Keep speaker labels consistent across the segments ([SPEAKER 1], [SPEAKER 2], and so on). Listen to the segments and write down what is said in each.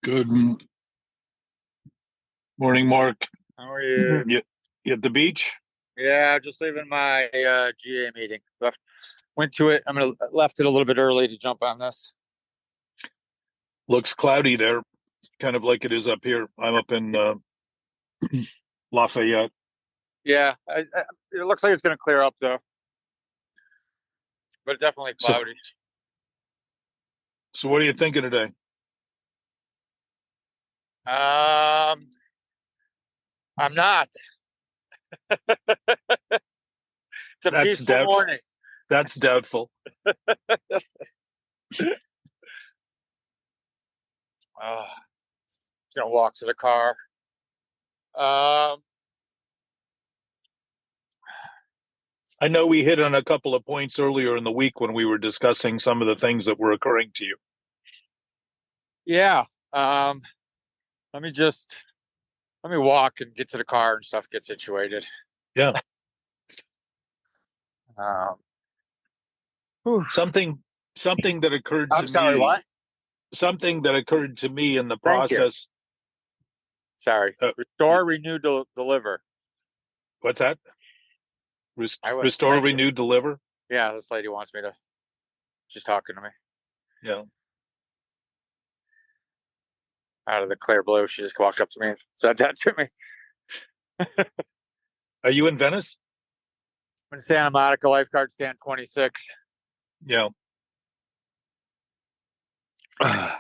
[SPEAKER 1] Good morning, Mark.
[SPEAKER 2] How are you?
[SPEAKER 1] You at the beach?
[SPEAKER 2] Yeah, just leaving my GA meeting. Went to it. Left it a little bit early to jump on this.
[SPEAKER 1] Looks cloudy there, kind of like it is up here. I'm up in Lafayette.
[SPEAKER 2] Yeah, it looks like it's going to clear up though, but it's definitely cloudy.
[SPEAKER 1] So what are you thinking today?
[SPEAKER 2] I'm not. It's a peaceful morning.
[SPEAKER 1] That's doubtful.
[SPEAKER 2] Gonna walk to the car.
[SPEAKER 1] I know we hit on a couple of points earlier in the week when we were discussing some of the things that were occurring to you.
[SPEAKER 2] Yeah. Let me walk and get to the car and stuff, get situated.
[SPEAKER 1] Yeah. Something that occurred to me.
[SPEAKER 2] I'm sorry, what?
[SPEAKER 1] Something that occurred to me in the process.
[SPEAKER 2] Sorry. Restore, renew, deliver.
[SPEAKER 1] What's that? Restore, renew, deliver?
[SPEAKER 2] Yeah, this lady wants me to. She's talking to me.
[SPEAKER 1] Yeah.
[SPEAKER 2] Out of the clear blue, she just walked up to me and said that to me.
[SPEAKER 1] Are you in Venice?
[SPEAKER 2] I'm in Santa Monica, lifeguard stand 26.
[SPEAKER 1] Yeah.
[SPEAKER 2] It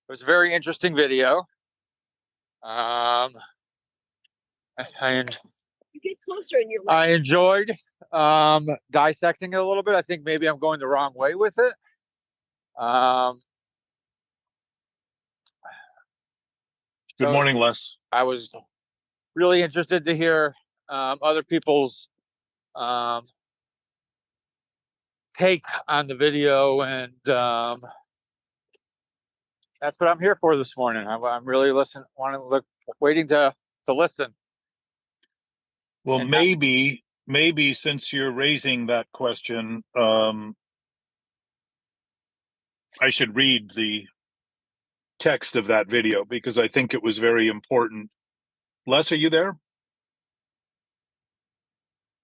[SPEAKER 2] was a very interesting video. And
[SPEAKER 3] you get closer in your life.
[SPEAKER 2] I enjoyed dissecting it a little bit. I think maybe I'm going the wrong way with it.
[SPEAKER 1] Good morning, Les.
[SPEAKER 2] I was really interested to hear other people's take on the video, and that's what I'm here for this morning. I'm really waiting to listen.
[SPEAKER 1] Well, and maybe since you're raising that question, I should read the text of that video because I think it was very important. Les, are you there?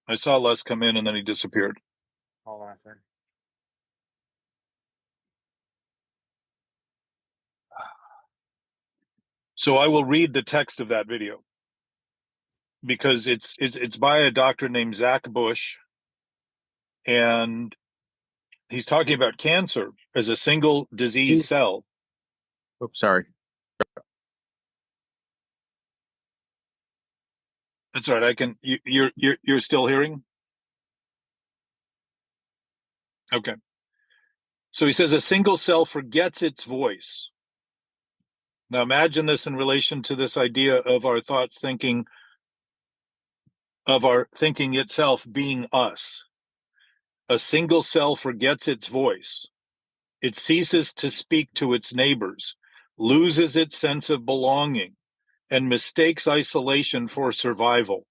[SPEAKER 1] I saw Les come in and then he disappeared.
[SPEAKER 2] Hold on a second.
[SPEAKER 1] So I will read the text of that video because it's by a doctor named Zach Bush, and he's talking about cancer as a single disease cell.
[SPEAKER 2] Oops, sorry.
[SPEAKER 1] That's all right. You're still hearing? Okay. So he says a single cell forgets its voice. Now imagine this in relation to this idea of our thoughts thinking, of our thinking itself being us. A single cell forgets its voice. It ceases to speak to its neighbors, loses its sense of belonging, and mistakes isolation for survival.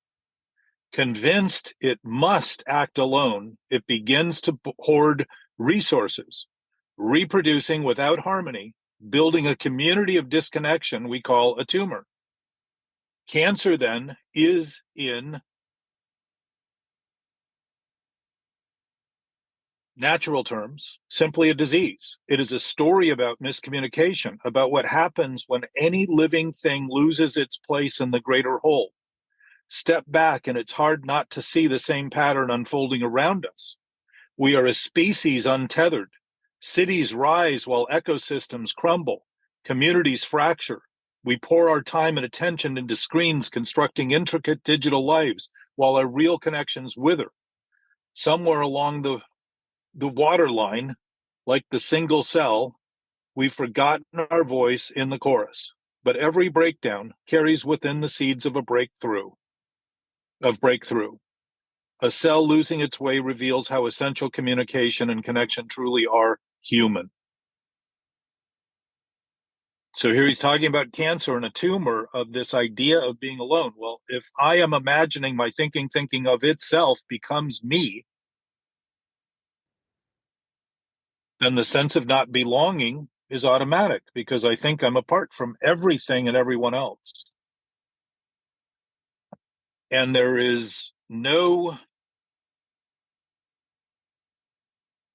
[SPEAKER 1] Convinced it must act alone, it begins to hoard resources, reproducing without harmony, building a community of disconnection we call a tumor. Cancer, then, is in natural terms simply a disease. It is a story about miscommunication, about what happens when any living thing loses its place in the greater whole. Step back and it's hard not to see the same pattern unfolding around us. We are a species untethered. Cities rise while ecosystems crumble. Communities fracture. We pour our time and attention into screens constructing intricate digital lives while our real connections wither. Somewhere along the waterline, like the single cell, we've forgotten our voice in the chorus. But every breakdown carries within the seeds of a breakthrough. A cell losing its way reveals how essential communication and connection truly are human. So here he's talking about cancer and a tumor of this idea of being alone. Well, if I am imagining my thinking of itself becomes me, then the sense of not belonging is automatic because I think I'm apart from everything and everyone else. And there is no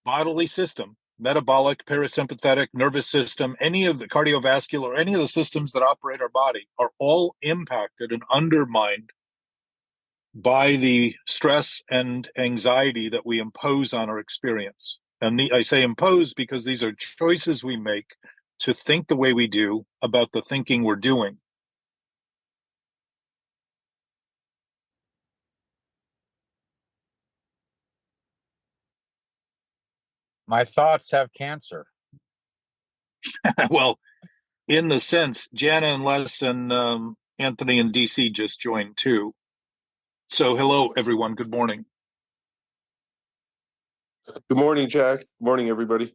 [SPEAKER 1] bodily system, metabolic, parasympathetic, nervous system, any of the cardiovascular, any of the systems that operate our body are all impacted and undermined by the stress and anxiety that we impose on our experience. And I say impose because these are choices we make to think the way we do about the thinking we're doing.
[SPEAKER 2] My thoughts have cancer.
[SPEAKER 1] Well, in the sense, Jana and Les and Anthony and DC just joined too. So hello, everyone. Good morning.
[SPEAKER 4] Good morning, Jack. Good morning, everybody.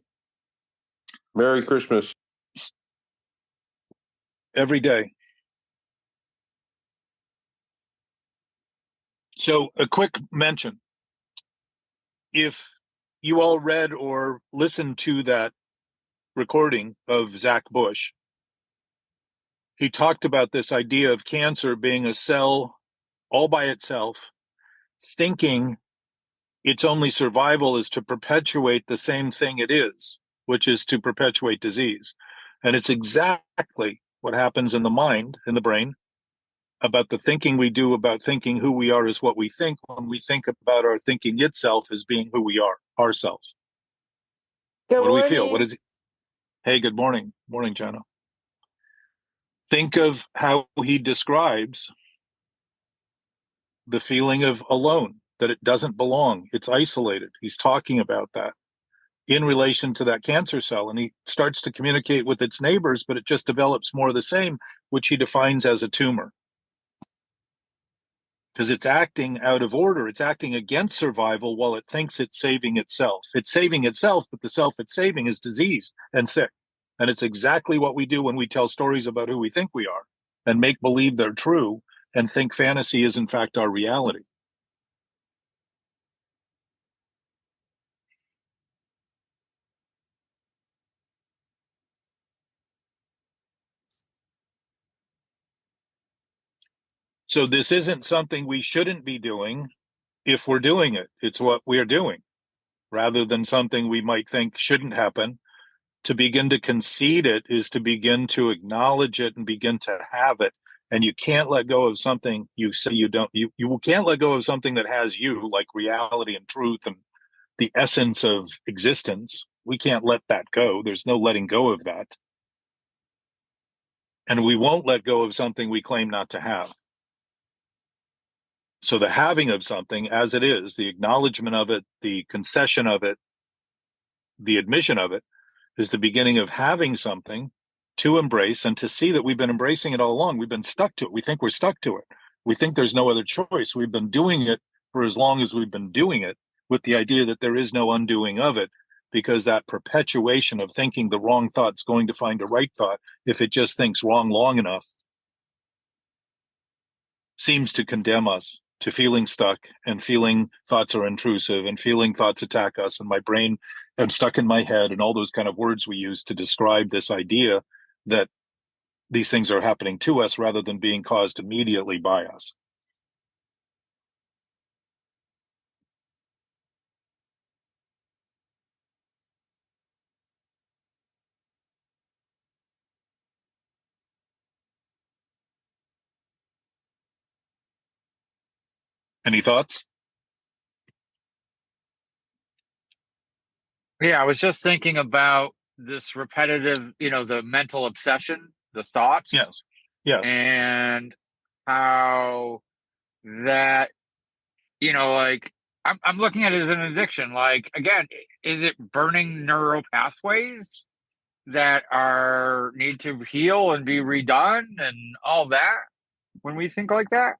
[SPEAKER 4] Merry Christmas.
[SPEAKER 1] Every day. So a quick mention. If you all read or listened to that recording of Zach Bush, he talked about this idea of cancer being a cell all by itself, thinking its only survival is to perpetuate the same thing it is, which is to perpetuate disease. And it's exactly what happens in the mind, in the brain, about the thinking we do about thinking who we are is what we think when we think about our thinking itself as being who we are, ourselves.
[SPEAKER 3] Good
[SPEAKER 1] What do we
[SPEAKER 3] morning.
[SPEAKER 1] feel? What is it? Hey, good morning. Morning, Jana. Think of how he describes the feeling of alone, that it doesn't belong, it's isolated. He's talking about that in relation to that cancer cell, and he starts to communicate with its neighbors, but it just develops more of the same, which he defines as a tumor. Because it's acting out of order, it's acting against survival while it thinks it's saving itself. It's saving itself, but the self it's saving is diseased and sick. And it's exactly what we do when we tell stories about who we think we are and make believe they're true and think fantasy is in fact our reality. So this isn't something we shouldn't be doing if we're doing it. It's what we're doing, rather than something we might think shouldn't happen. To begin to concede it is to begin to acknowledge it and begin to have it. And you can't let go of something you say you don't. You can't let go of something that has you, like reality and truth and the essence of existence. We can't let that go. There's no letting go of that. And we won't let go of something we claim not to have. So the having of something as it is, the acknowledgement of it, the concession of it, the admission of it, is the beginning of having something to embrace and to see that we've been embracing it all along. We've been stuck to it. We think we're stuck to it. We think there's no other choice. We've been doing it for as long as we've been doing it with the idea that there is no undoing of it, because that perpetuation of thinking the wrong thought's going to find a right thought if it just thinks wrong long enough seems to condemn us to feeling stuck and feeling thoughts are intrusive and feeling thoughts attack us. And my brain, I'm stuck in my head, and all those kind of words we use to describe this idea that these things are happening to us rather than being caused immediately by us. Any thoughts?
[SPEAKER 2] Yeah, I was just thinking about this repetitive, the mental obsession, the thoughts,
[SPEAKER 1] Yes. Yes.
[SPEAKER 2] and how that, like I'm looking at it as an addiction. Like, again, is it burning neural pathways that need to heal and be redone and all that when we think like that?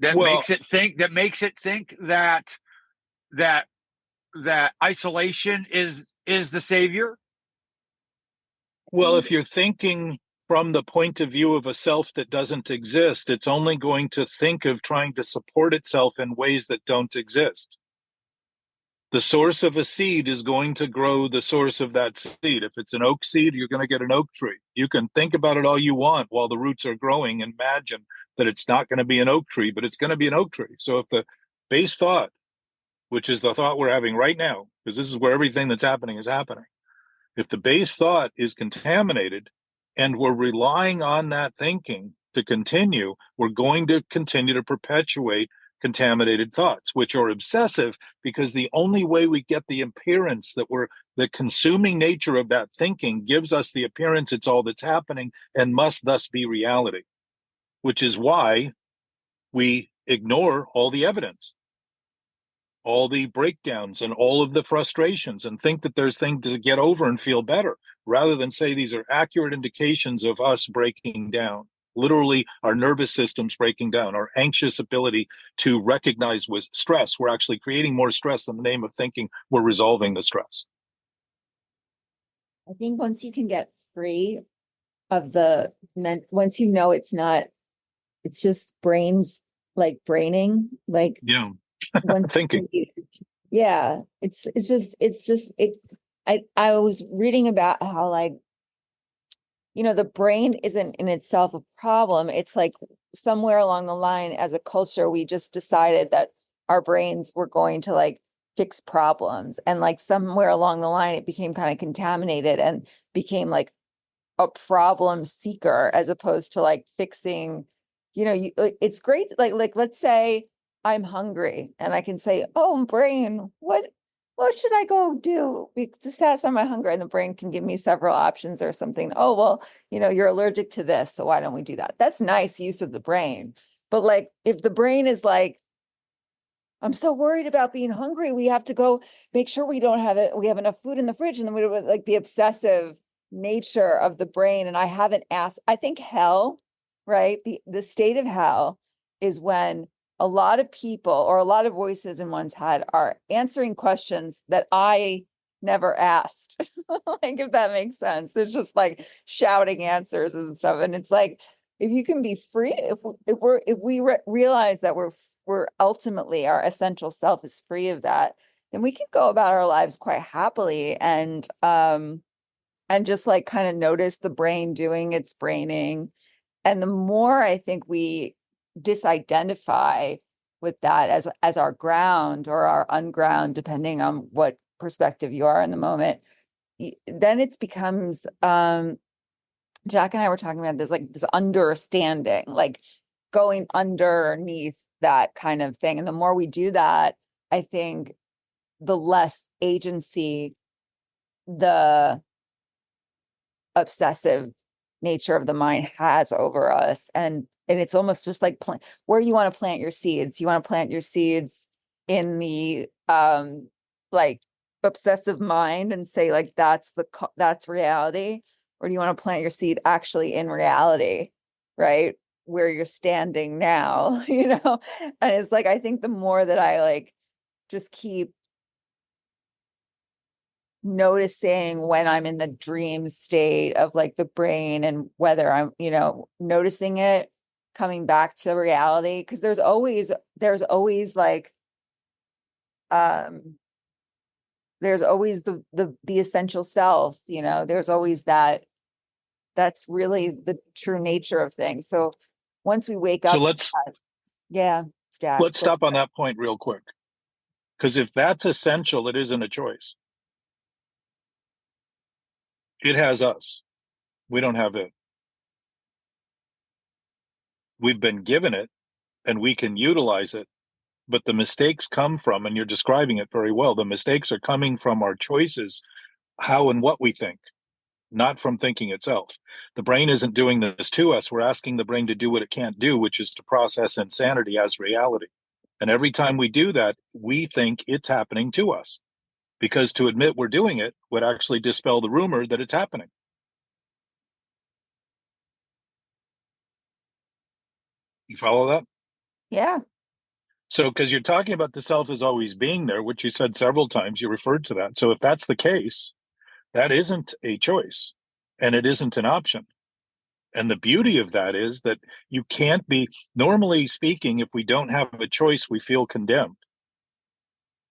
[SPEAKER 2] That
[SPEAKER 1] Well,
[SPEAKER 2] makes it think that isolation is the savior.
[SPEAKER 1] well, if you're thinking from the point of view of a self that doesn't exist, it's only going to think of trying to support itself in ways that don't exist. the source of a seed is going to grow the source of that seed. If it's an oak seed, you're going to get an oak tree. You can think about it all you want while the roots are growing and imagine that it's not going to be an oak tree, but it's going to be an oak tree. So if the base thought, which is the thought we're having right now, because this is where everything that's happening is happening, if the base thought is contaminated and we're relying on that thinking to continue, we're going to continue to perpetuate contaminated thoughts, which are obsessive, because the only way we get the appearance that the consuming nature of that thinking gives us the appearance it's all that's happening and must thus be reality, which is why we ignore all the evidence, all the breakdowns and all of the frustrations, and think that there's things to get over and feel better, rather than say these are accurate indications of us breaking down. Literally, our nervous system's breaking down, our anxious ability to recognize with stress. We're actually creating more stress in the name of thinking we're resolving the stress.
[SPEAKER 5] I think once you can get free of once you know it's just brains like braining, like
[SPEAKER 1] Yeah.
[SPEAKER 5] when
[SPEAKER 1] Thinking.
[SPEAKER 5] Yeah, I was reading about how, like, the brain isn't in itself a problem. It's like somewhere along the line as a culture, we just decided that our brains were going to like fix problems. And like somewhere along the line, it became kind of contaminated and became like a problem seeker as opposed to like fixing, it's great. Like, let's say I'm hungry and I can say, oh, brain, what should I go do to satisfy my hunger? And the brain can give me several options or something. Oh, well, you're allergic to this, so why don't we do that? That's nice use of the brain. But like, if the brain is like, I'm so worried about being hungry, we have to go make sure we have enough food in the fridge. And then we would like the obsessive nature of the brain. And I think hell, right? The state of hell is when a lot of people or a lot of voices in one's head are answering questions that I never asked. Like, if that makes sense. It's just like shouting answers and stuff. And it's like, if you can be free, if we realize that we're ultimately our essential self is free of that, then we can go about our lives quite happily and just like kind of notice the brain doing its braining. And the more I think we disidentify with that as our ground or our unground, depending on what perspective you are in the moment, then it becomes Jack and I were talking about this understanding, like going underneath that kind of thing. And the more we do that, I think the less agency the obsessive nature of the mind has over us. And it's almost just like where you want to plant your seeds. You want to plant your seeds in the like obsessive mind and say like that's reality, or do you want to plant your seed actually in reality, right, where you're standing now? And it's like, I think the more that I like just keep noticing when I'm in the dream state of like the brain, and whether I'm noticing it coming back to reality, because there's always like there's always the essential self, there's always that's really the true nature of things. So once we wake up,
[SPEAKER 1] So let's stop on that point real quick, because if that's essential, it isn't a choice. It has us. We don't have it. We've been given it and we can utilize it, but the mistakes come from, and you're describing it very well, the mistakes are coming from our choices, how and what we think, not from thinking itself. The brain isn't doing this to us. We're asking the brain to do what it can't do, which is to process insanity as reality. And every time we do that, we think it's happening to us, because to admit we're doing it would actually dispel the rumor that it's happening. You follow that?
[SPEAKER 5] Yeah.
[SPEAKER 1] So, because you're talking about the self as always being there, which you said several times, you referred to that. So if that's the case, that isn't a choice and it isn't an option. And the beauty of that is that you can't be, normally speaking, if we don't have a choice, we feel condemned.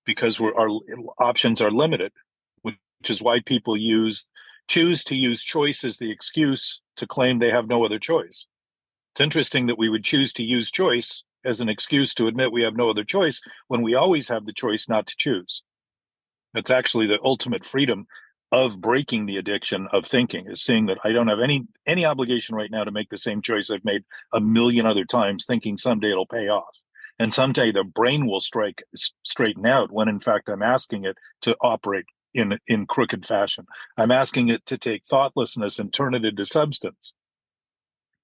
[SPEAKER 1] because our options are limited, which is why people choose to use choice as the excuse to claim they have no other choice. It's interesting that we would choose to use choice as an excuse to admit we have no other choice when we always have the choice not to choose. That's actually the ultimate freedom of breaking the addiction of thinking, is seeing that I don't have any obligation right now to make the same choice I've made a million other times, thinking someday it'll pay off. And someday the brain will straighten out, when in fact I'm asking it to operate in crooked fashion. I'm asking it to take thoughtlessness and turn it into substance.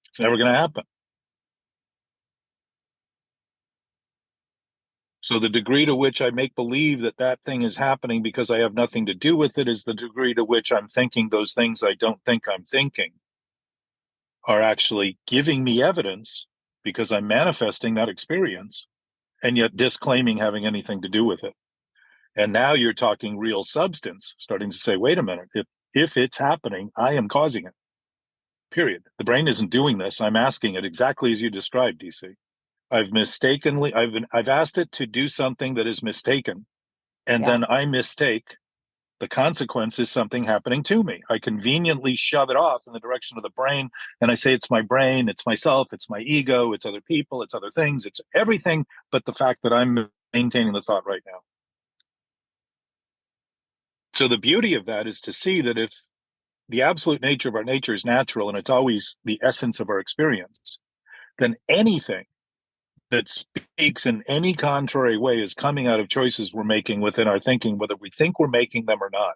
[SPEAKER 1] It's never going to happen. So the degree to which I make believe that that thing is happening because I have nothing to do with it is the degree to which I'm thinking those things I don't think I'm thinking are actually giving me evidence, because I'm manifesting that experience and yet disclaiming having anything to do with it. And now you're talking real substance, starting to say, wait a minute, if it's happening, I am causing it. Period. The brain isn't doing this. I'm asking it exactly as you described, DC. I've asked it to do something that is mistaken, and then I mistake. The consequence is something happening to me. I conveniently shove it off in the direction of the brain, and I say it's my brain, it's myself, it's my ego, it's other people, it's other things, it's everything but the fact that I'm maintaining the thought right now. So the beauty of that is to see that if the absolute nature of our nature is natural and it's always the essence of our experience, then anything that speaks in any contrary way is coming out of choices we're making within our thinking, whether we think we're making them or not.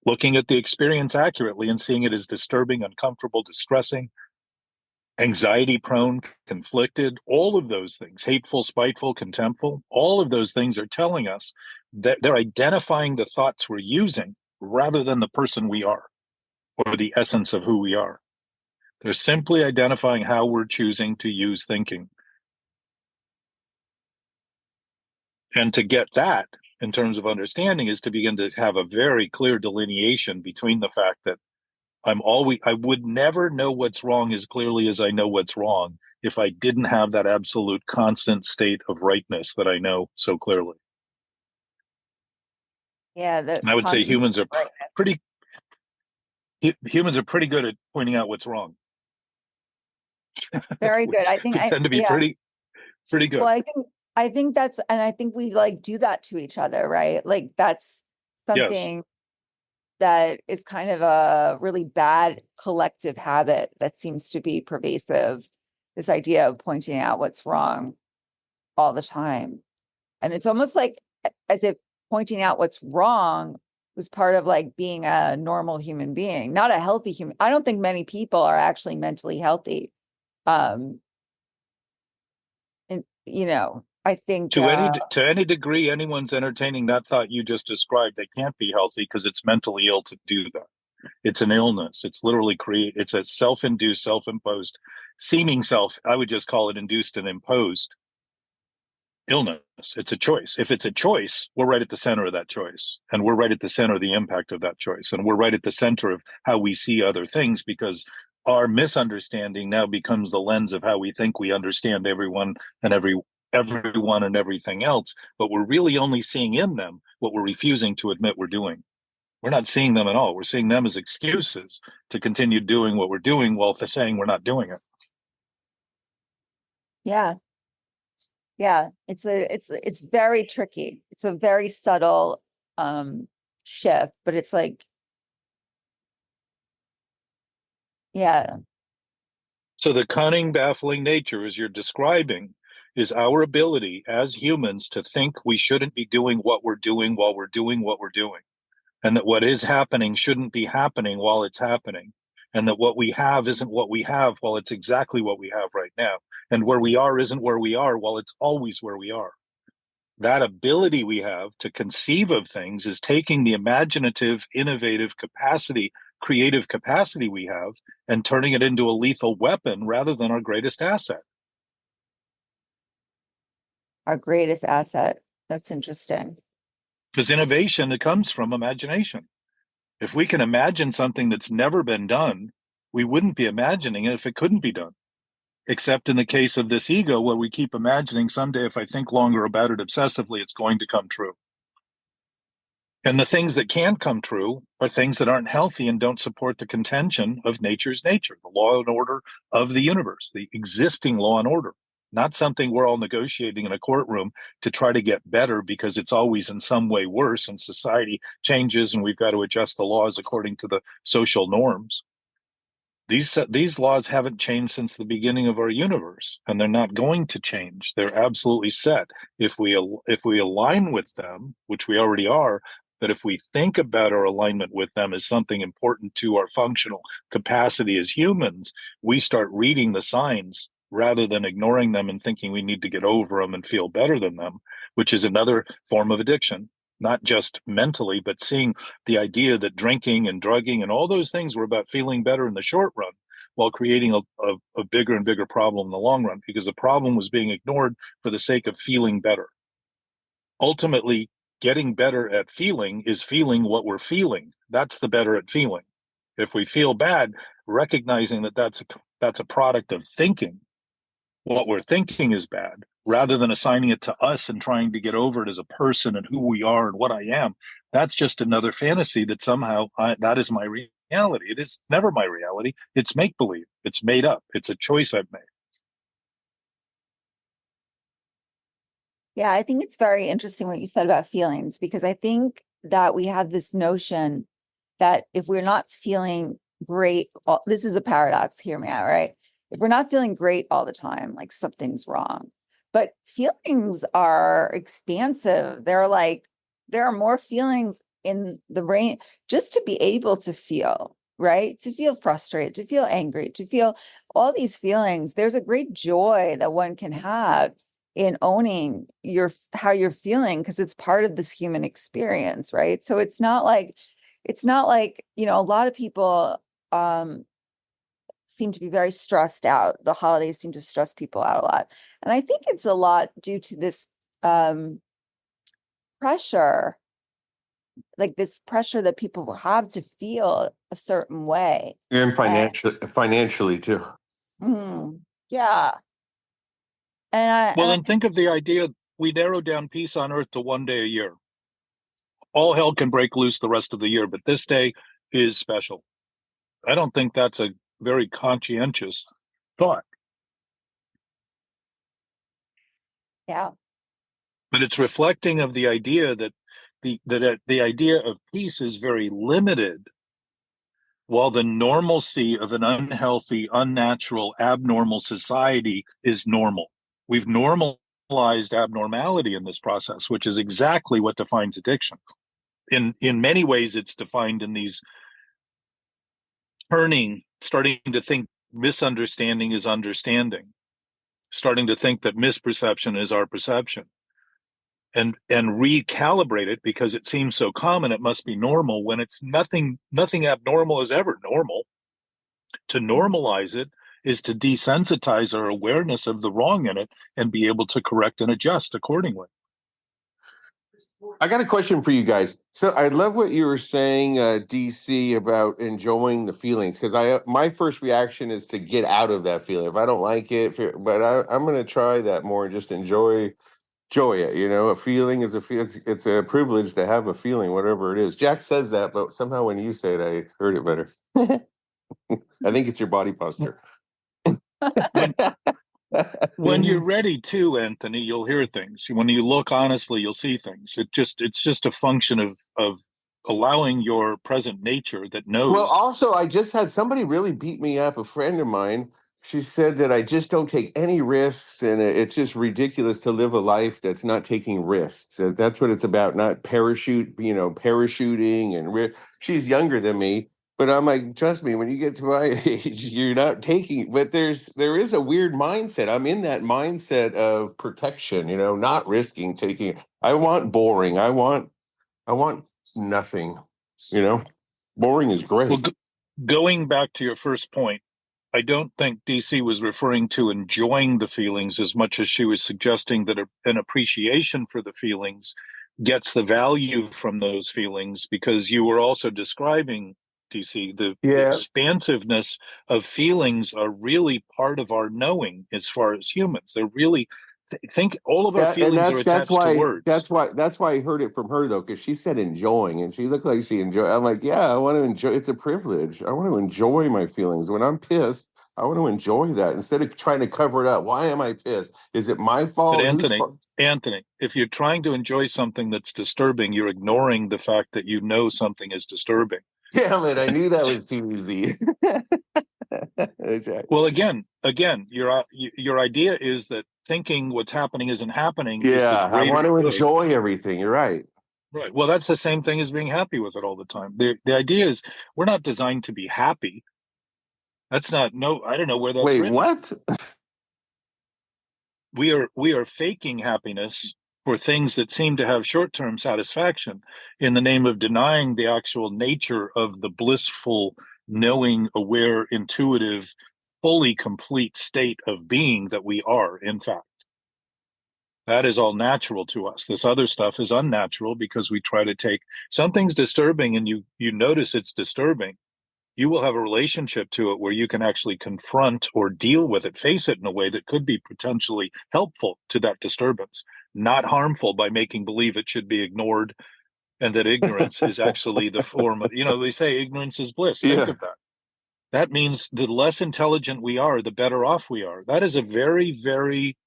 [SPEAKER 1] Looking at the experience accurately and seeing it as disturbing, uncomfortable, distressing, anxiety prone, conflicted, all of those things, hateful, spiteful, contemptful, all of those things are telling us that they're identifying the thoughts we're using rather than the person we are or the essence of who we are. They're simply identifying how we're choosing to use thinking. And to get that in terms of understanding is to begin to have a very clear delineation between the fact that I would never know what's wrong as clearly as I know what's wrong if I didn't have that absolute constant state of rightness that I know so clearly.
[SPEAKER 5] Yeah,
[SPEAKER 1] and I would say humans are pretty good at pointing out what's wrong.
[SPEAKER 5] Very good. I think
[SPEAKER 1] we tend to be pretty good.
[SPEAKER 5] Well, I think that's, and I think we like do that to each other, right? Like that's something that is kind of a really bad collective habit that seems to be pervasive. This idea of pointing out what's wrong all the time. And it's almost like as if pointing out what's wrong was part of like being a normal human being, not a healthy human. I don't think many people are actually mentally healthy. And I think
[SPEAKER 1] to any degree anyone's entertaining that thought you just described, they can't be healthy because it's mentally ill to do that. It's an illness. It's literally it's a self-induced, self-imposed, seeming I would just call it induced and imposed illness. It's a choice. If it's a choice, we're right at the center of that choice, and we're right at the center of the impact of that choice, and we're right at the center of how we see other things, because our misunderstanding now becomes the lens of how we think we understand everyone and everything else, but we're really only seeing in them what we're refusing to admit we're doing. We're not seeing them at all. We're seeing them as excuses to continue doing what we're doing while saying we're not doing it.
[SPEAKER 5] Yeah. It's very tricky. It's a very subtle shift, but it's like,
[SPEAKER 1] So the cunning, baffling nature, as you're describing, is our ability as humans to think we shouldn't be doing what we're doing while we're doing what we're doing, and that what is happening shouldn't be happening while it's happening, and that what we have isn't what we have while it's exactly what we have right now, and where we are isn't where we are while it's always where we are. That ability we have to conceive of things is taking the imaginative, innovative capacity, creative capacity we have, and turning it into a lethal weapon rather than our greatest asset.
[SPEAKER 5] Our greatest asset. That's interesting.
[SPEAKER 1] Because innovation, it comes from imagination. If we can imagine something that's never been done, we wouldn't be imagining it if it couldn't be done. Except in the case of this ego, where we keep imagining someday if I think longer about it obsessively, it's going to come true. And the things that can come true are things that aren't healthy and don't support the contention of nature's nature, the law and order of the universe, the existing law and order, not something we're all negotiating in a courtroom to try to get better because it's always in some way worse and society changes and we've got to adjust the laws according to the social norms. These laws haven't changed since the beginning of our universe, and they're not going to change. They're absolutely set. If we align with them, which we already are, but if we think about our alignment with them as something important to our functional capacity as humans, we start reading the signs rather than ignoring them and thinking we need to get over them and feel better than them, which is another form of addiction, not just mentally, but seeing the idea that drinking and drugging and all those things were about feeling better in the short run while creating a bigger and bigger problem in the long run, because the problem was being ignored for the sake of feeling better. Ultimately, getting better at feeling is feeling what we're feeling. That's the better at feeling. If we feel bad, recognizing that that's a product of thinking, what we're thinking is bad, rather than assigning it to us and trying to get over it as a person and who we are and what I am, that's just another fantasy that somehow that is my reality. It is never my reality. It's make-believe. It's made up. It's a choice I've made.
[SPEAKER 5] Yeah, I think it's very interesting what you said about feelings, because I think that we have this notion that if we're not feeling great, this is a paradox, hear me out, right? If we're not feeling great all the time, like something's wrong. But feelings are expansive. There are more feelings in the brain just to be able to feel, right? To feel frustrated, to feel angry, to feel all these feelings. There's a great joy that one can have in owning how you're feeling, because it's part of this human experience, right? So it's not like, a lot of people seem to be very stressed out. The holidays seem to stress people out a lot. And I think it's a lot due to this pressure, like this pressure that people have to feel a certain way.
[SPEAKER 4] And financially too.
[SPEAKER 5] Yeah.
[SPEAKER 1] Well, then think of the idea we narrow down peace on earth to one day a year. All hell can break loose the rest of the year, but this day is special. I don't think that's a very conscientious thought.
[SPEAKER 5] Yeah.
[SPEAKER 1] But it's reflecting of the idea that the idea of peace is very limited, while the normalcy of an unhealthy, unnatural, abnormal society is normal. We've normalized abnormality in this process, which is exactly what defines addiction. In many ways, it's defined in these starting to think misunderstanding is understanding, starting to think that misperception is our perception, and recalibrate it because it seems so common. It must be normal when it's nothing. Nothing abnormal is ever normal. To normalize it is to desensitize our awareness of the wrong in it and be able to correct and adjust accordingly.
[SPEAKER 4] I got a question for you guys. So I love what you were saying, DC, about enjoying the feelings, because my first reaction is to get out of that feeling. If I don't like it, but I'm going to try that more and just enjoy it. A feeling is it's a privilege to have a feeling, whatever it is. Jack says that, but somehow when you say it, I heard it better. I think it's your body posture.
[SPEAKER 1] When you're ready to, Anthony, you'll hear things. When you look honestly, you'll see things. It's just a function of allowing your present nature that knows.
[SPEAKER 4] Well, also, I just had somebody really beat me up. A friend of mine, she said that I just don't take any risks, and it's just ridiculous to live a life that's not taking risks. That's what it's about, not parachuting and she's younger than me. But I'm like, trust me, when you get to my age, you're not taking. But there is a weird mindset. I'm in that mindset of protection, not risking taking. I want boring. I want nothing. Boring is great.
[SPEAKER 1] Well, going back to your first point, I don't think DC was referring to enjoying the feelings as much as she was suggesting that an appreciation for the feelings gets the value from those feelings, because you were also describing, DC, the expansiveness of feelings are really part of our knowing as far as humans. They're really think all of our
[SPEAKER 4] Yeah, and
[SPEAKER 1] feelings are
[SPEAKER 4] that's
[SPEAKER 1] attached to words.
[SPEAKER 4] that's why I heard it from her though, because she said enjoying, and she looked like she enjoyed. I'm like, yeah, I want to enjoy. It's a privilege. I want to enjoy my feelings. When I'm pissed, I want to enjoy that instead of trying to cover it up. Why am I pissed? Is it my
[SPEAKER 1] But
[SPEAKER 4] fault? Whose fault?
[SPEAKER 1] Anthony, if you're trying to enjoy something that's disturbing, you're ignoring the fact that you know something is disturbing.
[SPEAKER 4] Damn it! I knew that was too easy. Okay.
[SPEAKER 1] Well, again, your idea is that thinking what's happening isn't happening is the
[SPEAKER 4] Yeah, I
[SPEAKER 1] greater
[SPEAKER 4] want to
[SPEAKER 1] good.
[SPEAKER 4] enjoy everything. You're right.
[SPEAKER 1] Right. Well, that's the same thing as being happy with it all the time. The idea is we're not designed to be happy. That's not, no, I don't know where that's
[SPEAKER 4] Wait,
[SPEAKER 1] written.
[SPEAKER 4] what?
[SPEAKER 1] We are faking happiness for things that seem to have short-term satisfaction in the name of denying the actual nature of the blissful, knowing, aware, intuitive, fully complete state of being that we are, in fact. That is all natural to us. This other stuff is unnatural because we try to take something's disturbing and you notice it's disturbing. You will have a relationship to it where you can actually confront or deal with it, face it in a way that could be potentially helpful to that disturbance, not harmful by making believe it should be ignored and that ignorance is actually the form of, they say ignorance is bliss. Think of that. That means the less intelligent we are, the better off we are. That is a very, very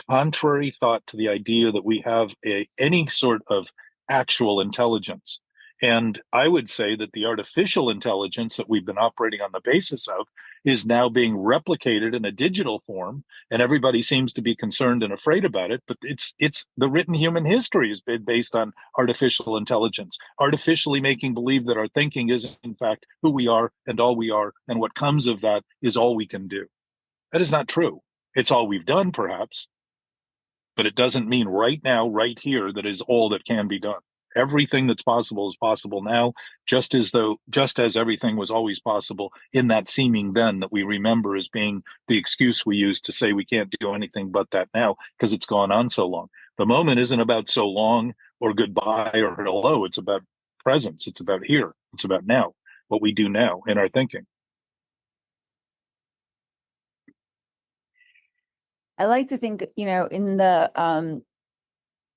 [SPEAKER 1] contrary thought to the idea that we have any sort of actual intelligence. And I would say that the artificial intelligence that we've been operating on the basis of is now being replicated in a digital form, and everybody seems to be concerned and afraid about it. But it's the written human history has been based on artificial intelligence, artificially making believe that our thinking is in fact who we are and all we are, and what comes of that is all we can do. That is not true. It's all we've done, perhaps, but it doesn't mean right now, right here, that is all that can be done. Everything that's possible is possible now, just as everything was always possible in that seeming then that we remember as being the excuse we use to say we can't do anything but that now because it's gone on so long. The moment isn't about so long or goodbye or hello. It's about presence. It's about here. It's about now, what we do now in our thinking.
[SPEAKER 5] I like to think,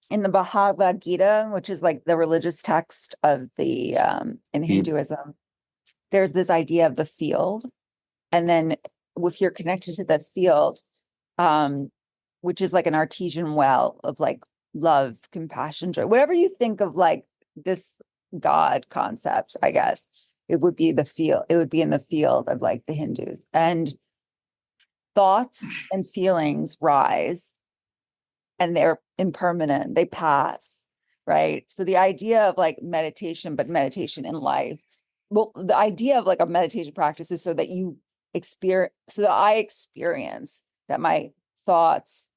[SPEAKER 5] in the Bhagavad Gita, which is like the religious text of the in Hinduism, there's this idea of the field. And then if you're connected to the field, which is like an artesian well of like love, compassion, joy, whatever you think of like this God concept, I guess, it would be the field. It would be in the field of like the Hindus. And thoughts and feelings rise and they're impermanent, they pass, right? So the idea of like meditation, but meditation in life, well, the idea of like a meditation practice is so that I experience that my thoughts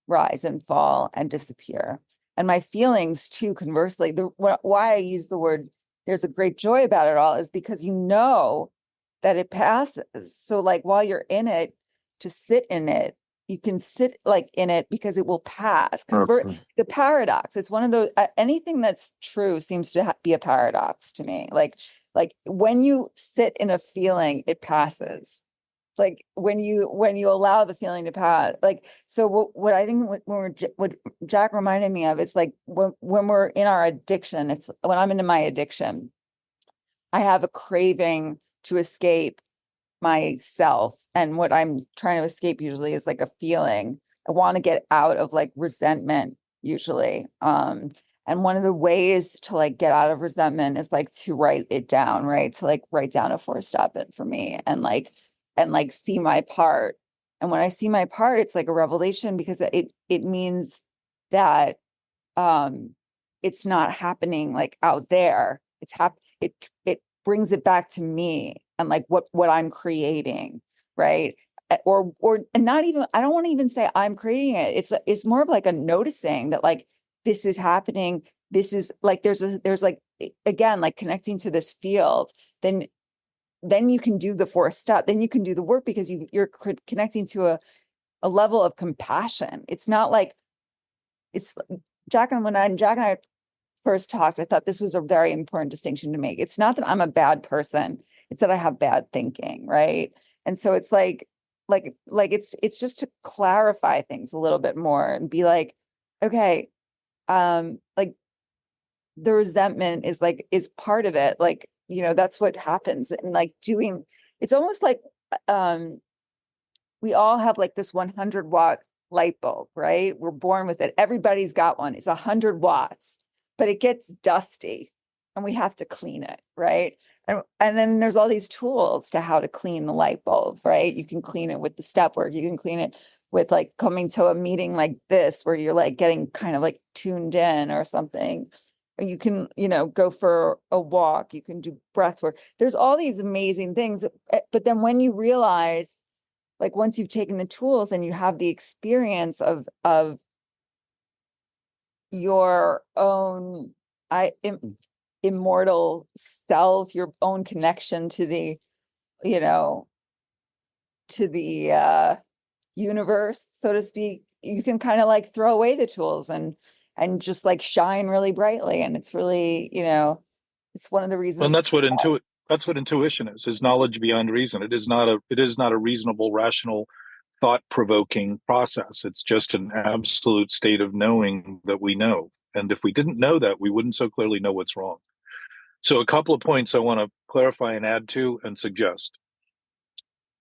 [SPEAKER 5] rise and fall and disappear. And my feelings too, conversely, why I use the word, there's a great joy about it all is because that it passes. So like while you're in it, to sit in it, you can sit like in it because it will pass. The paradox. It's one of those, anything that's true seems to be a paradox to me. Like when you sit in a feeling, it passes. Like when you allow the feeling to pass, like, so what I think what Jack reminded me of, it's like when we're in our addiction, it's when I'm into my addiction, I have a craving to escape myself. And what I'm trying to escape usually is like a feeling. I want to get out of like resentment usually. And one of the ways to like get out of resentment is like to write it down, right? To like write down a 4-step for me and like see my part. And when I see my part, it's like a revelation because it means that it's not happening like out there. It brings it back to me and like what I'm creating, right? And not even, I don't want to even say I'm creating it. It's more of like a noticing that like this is happening. This is like there's like, again, like connecting to this field, then you can do the 4-step, then you can do the work because you're connecting to a level of compassion. It's not like it's Jack and I first talked, I thought this was a very important distinction to make. It's not that I'm a bad person, it's that I have bad thinking, right? And so it's like it's just to clarify things a little bit more and be like, okay, like the resentment is part of it. Like, that's what happens. And like it's almost like, we all have like this 100-watt light bulb, right? We're born with it. Everybody's got one. It's 100 watts, but it gets dusty and we have to clean it, right? And then there's all these tools to how to clean the light bulb, right? You can clean it with the step work. You can clean it with like coming to a meeting like this, where you're like getting kind of like tuned in or something. Or you can, go for a walk. You can do breath work. There's all these amazing things. But then when you realize, like, once you've taken the tools and you have the experience of your own immortal self, your own connection to the, to the universe, so to speak, you can kind of like throw away the tools and just like shine really brightly. And it's really, it's one of the reasons.
[SPEAKER 1] And that's what intuition is knowledge beyond reason. It is not a reasonable, rational, thought-provoking process. It's just an absolute state of knowing that we know. And if we didn't know that, we wouldn't so clearly know what's wrong. So a couple of points I want to clarify and add to and suggest.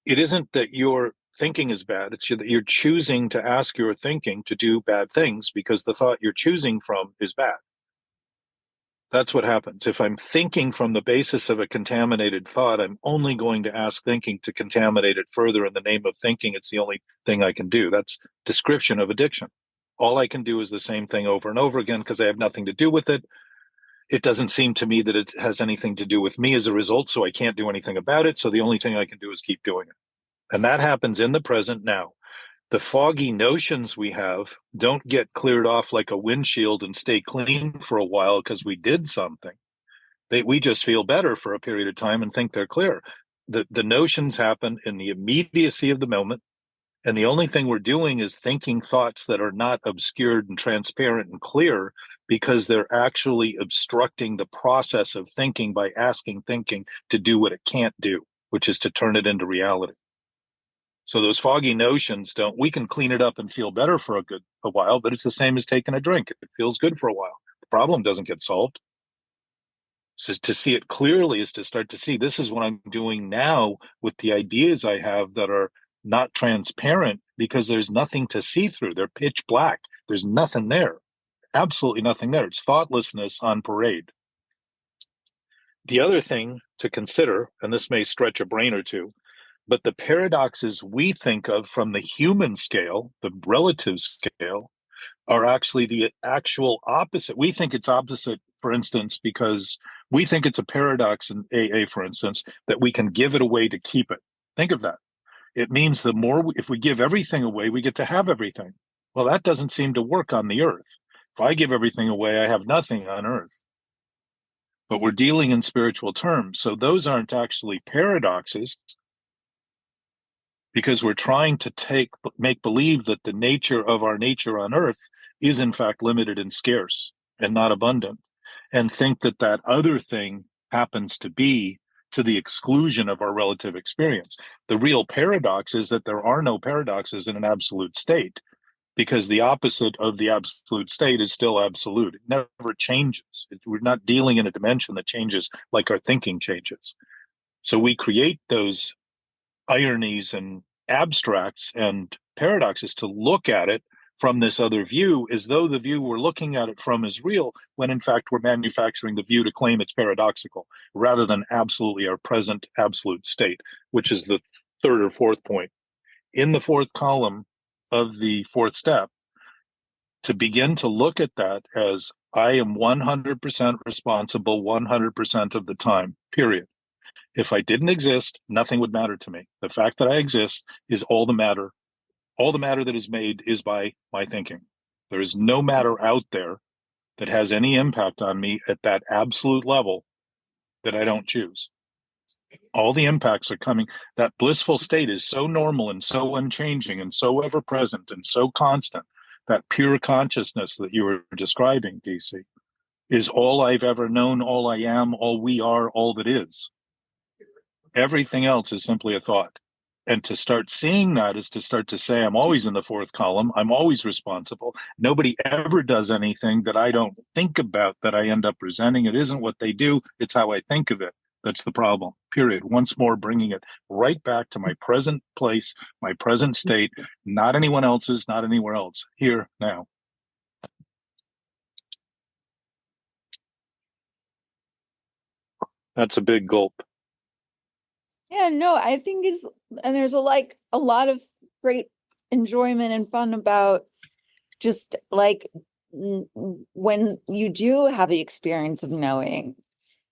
[SPEAKER 1] It isn't that your thinking is bad. It's that you're choosing to ask your thinking to do bad things because the thought you're choosing from is bad. That's what happens. If I'm thinking from the basis of a contaminated thought, I'm only going to ask thinking to contaminate it further in the name of thinking. It's the only thing I can do. That's description of addiction. All I can do is the same thing over and over again because I have nothing to do with it. It doesn't seem to me that it has anything to do with me as a result, so I can't do anything about it. So the only thing I can do is keep doing it. And that happens in the present now. The foggy notions we have don't get cleared off like a windshield and stay clean for a while because we did something. We just feel better for a period of time and think they're clear. The notions happen in the immediacy of the moment. And the only thing we're doing is thinking thoughts that are not obscured and transparent and clear because they're actually obstructing the process of thinking by asking thinking to do what it can't do, which is to turn it into reality. So those foggy notions we can clean it up and feel better for a while, but it's the same as taking a drink. It feels good for a while. The problem doesn't get solved. So to see it clearly is to start to see this is what I'm doing now with the ideas I have that are not transparent because there's nothing to see through. They're pitch black. There's nothing there. Absolutely nothing there. It's thoughtlessness on parade. The other thing to consider, and this may stretch a brain or two, but the paradoxes we think of from the human scale, the relative scale, are actually the actual opposite. We think it's opposite, for instance, because we think it's a paradox in AA, for instance, that we can give it away to keep it. Think of that. It means if we give everything away, we get to have everything. Well, that doesn't seem to work on the earth. If I give everything away, I have nothing on earth. But we're dealing in spiritual terms. So those aren't actually paradoxes, because we're trying to make believe that the nature of our nature on earth is in fact limited and scarce and not abundant, and think that that other thing happens to be to the exclusion of our relative experience. The real paradox is that there are no paradoxes in an absolute state, because the opposite of the absolute state is still absolute. It never changes. We're not dealing in a dimension that changes like our thinking changes. So we create those ironies and abstracts and paradoxes to look at it from this other view, as though the view we're looking at it from is real, when in fact we're manufacturing the view to claim it's paradoxical, rather than absolutely our present absolute state, which is the third or fourth point. In the fourth column of the fourth step, to begin to look at that as I am 100% responsible 100% of the time, period. If I didn't exist, nothing would matter to me. The fact that I exist is all the matter. All the matter that is made is by my thinking. There is no matter out there that has any impact on me at that absolute level that I don't choose. All the impacts are coming. That blissful state is so normal and so unchanging and so ever present and so constant. That pure consciousness that you were describing, DC, is all I've ever known, all I am, all we are, all that is. Everything else is simply a thought. And to start seeing that is to start to say, I'm always in the fourth column. I'm always responsible. Nobody ever does anything that I don't think about that I end up resenting. It isn't what they do. It's how I think of it. That's the problem, period. Once more, bringing it right back to my present place, my present state, not anyone else's, not anywhere else, here, now. That's a big gulp.
[SPEAKER 5] Yeah, no, I think and there's a lot of great enjoyment and fun about just like when you do have the experience of knowing,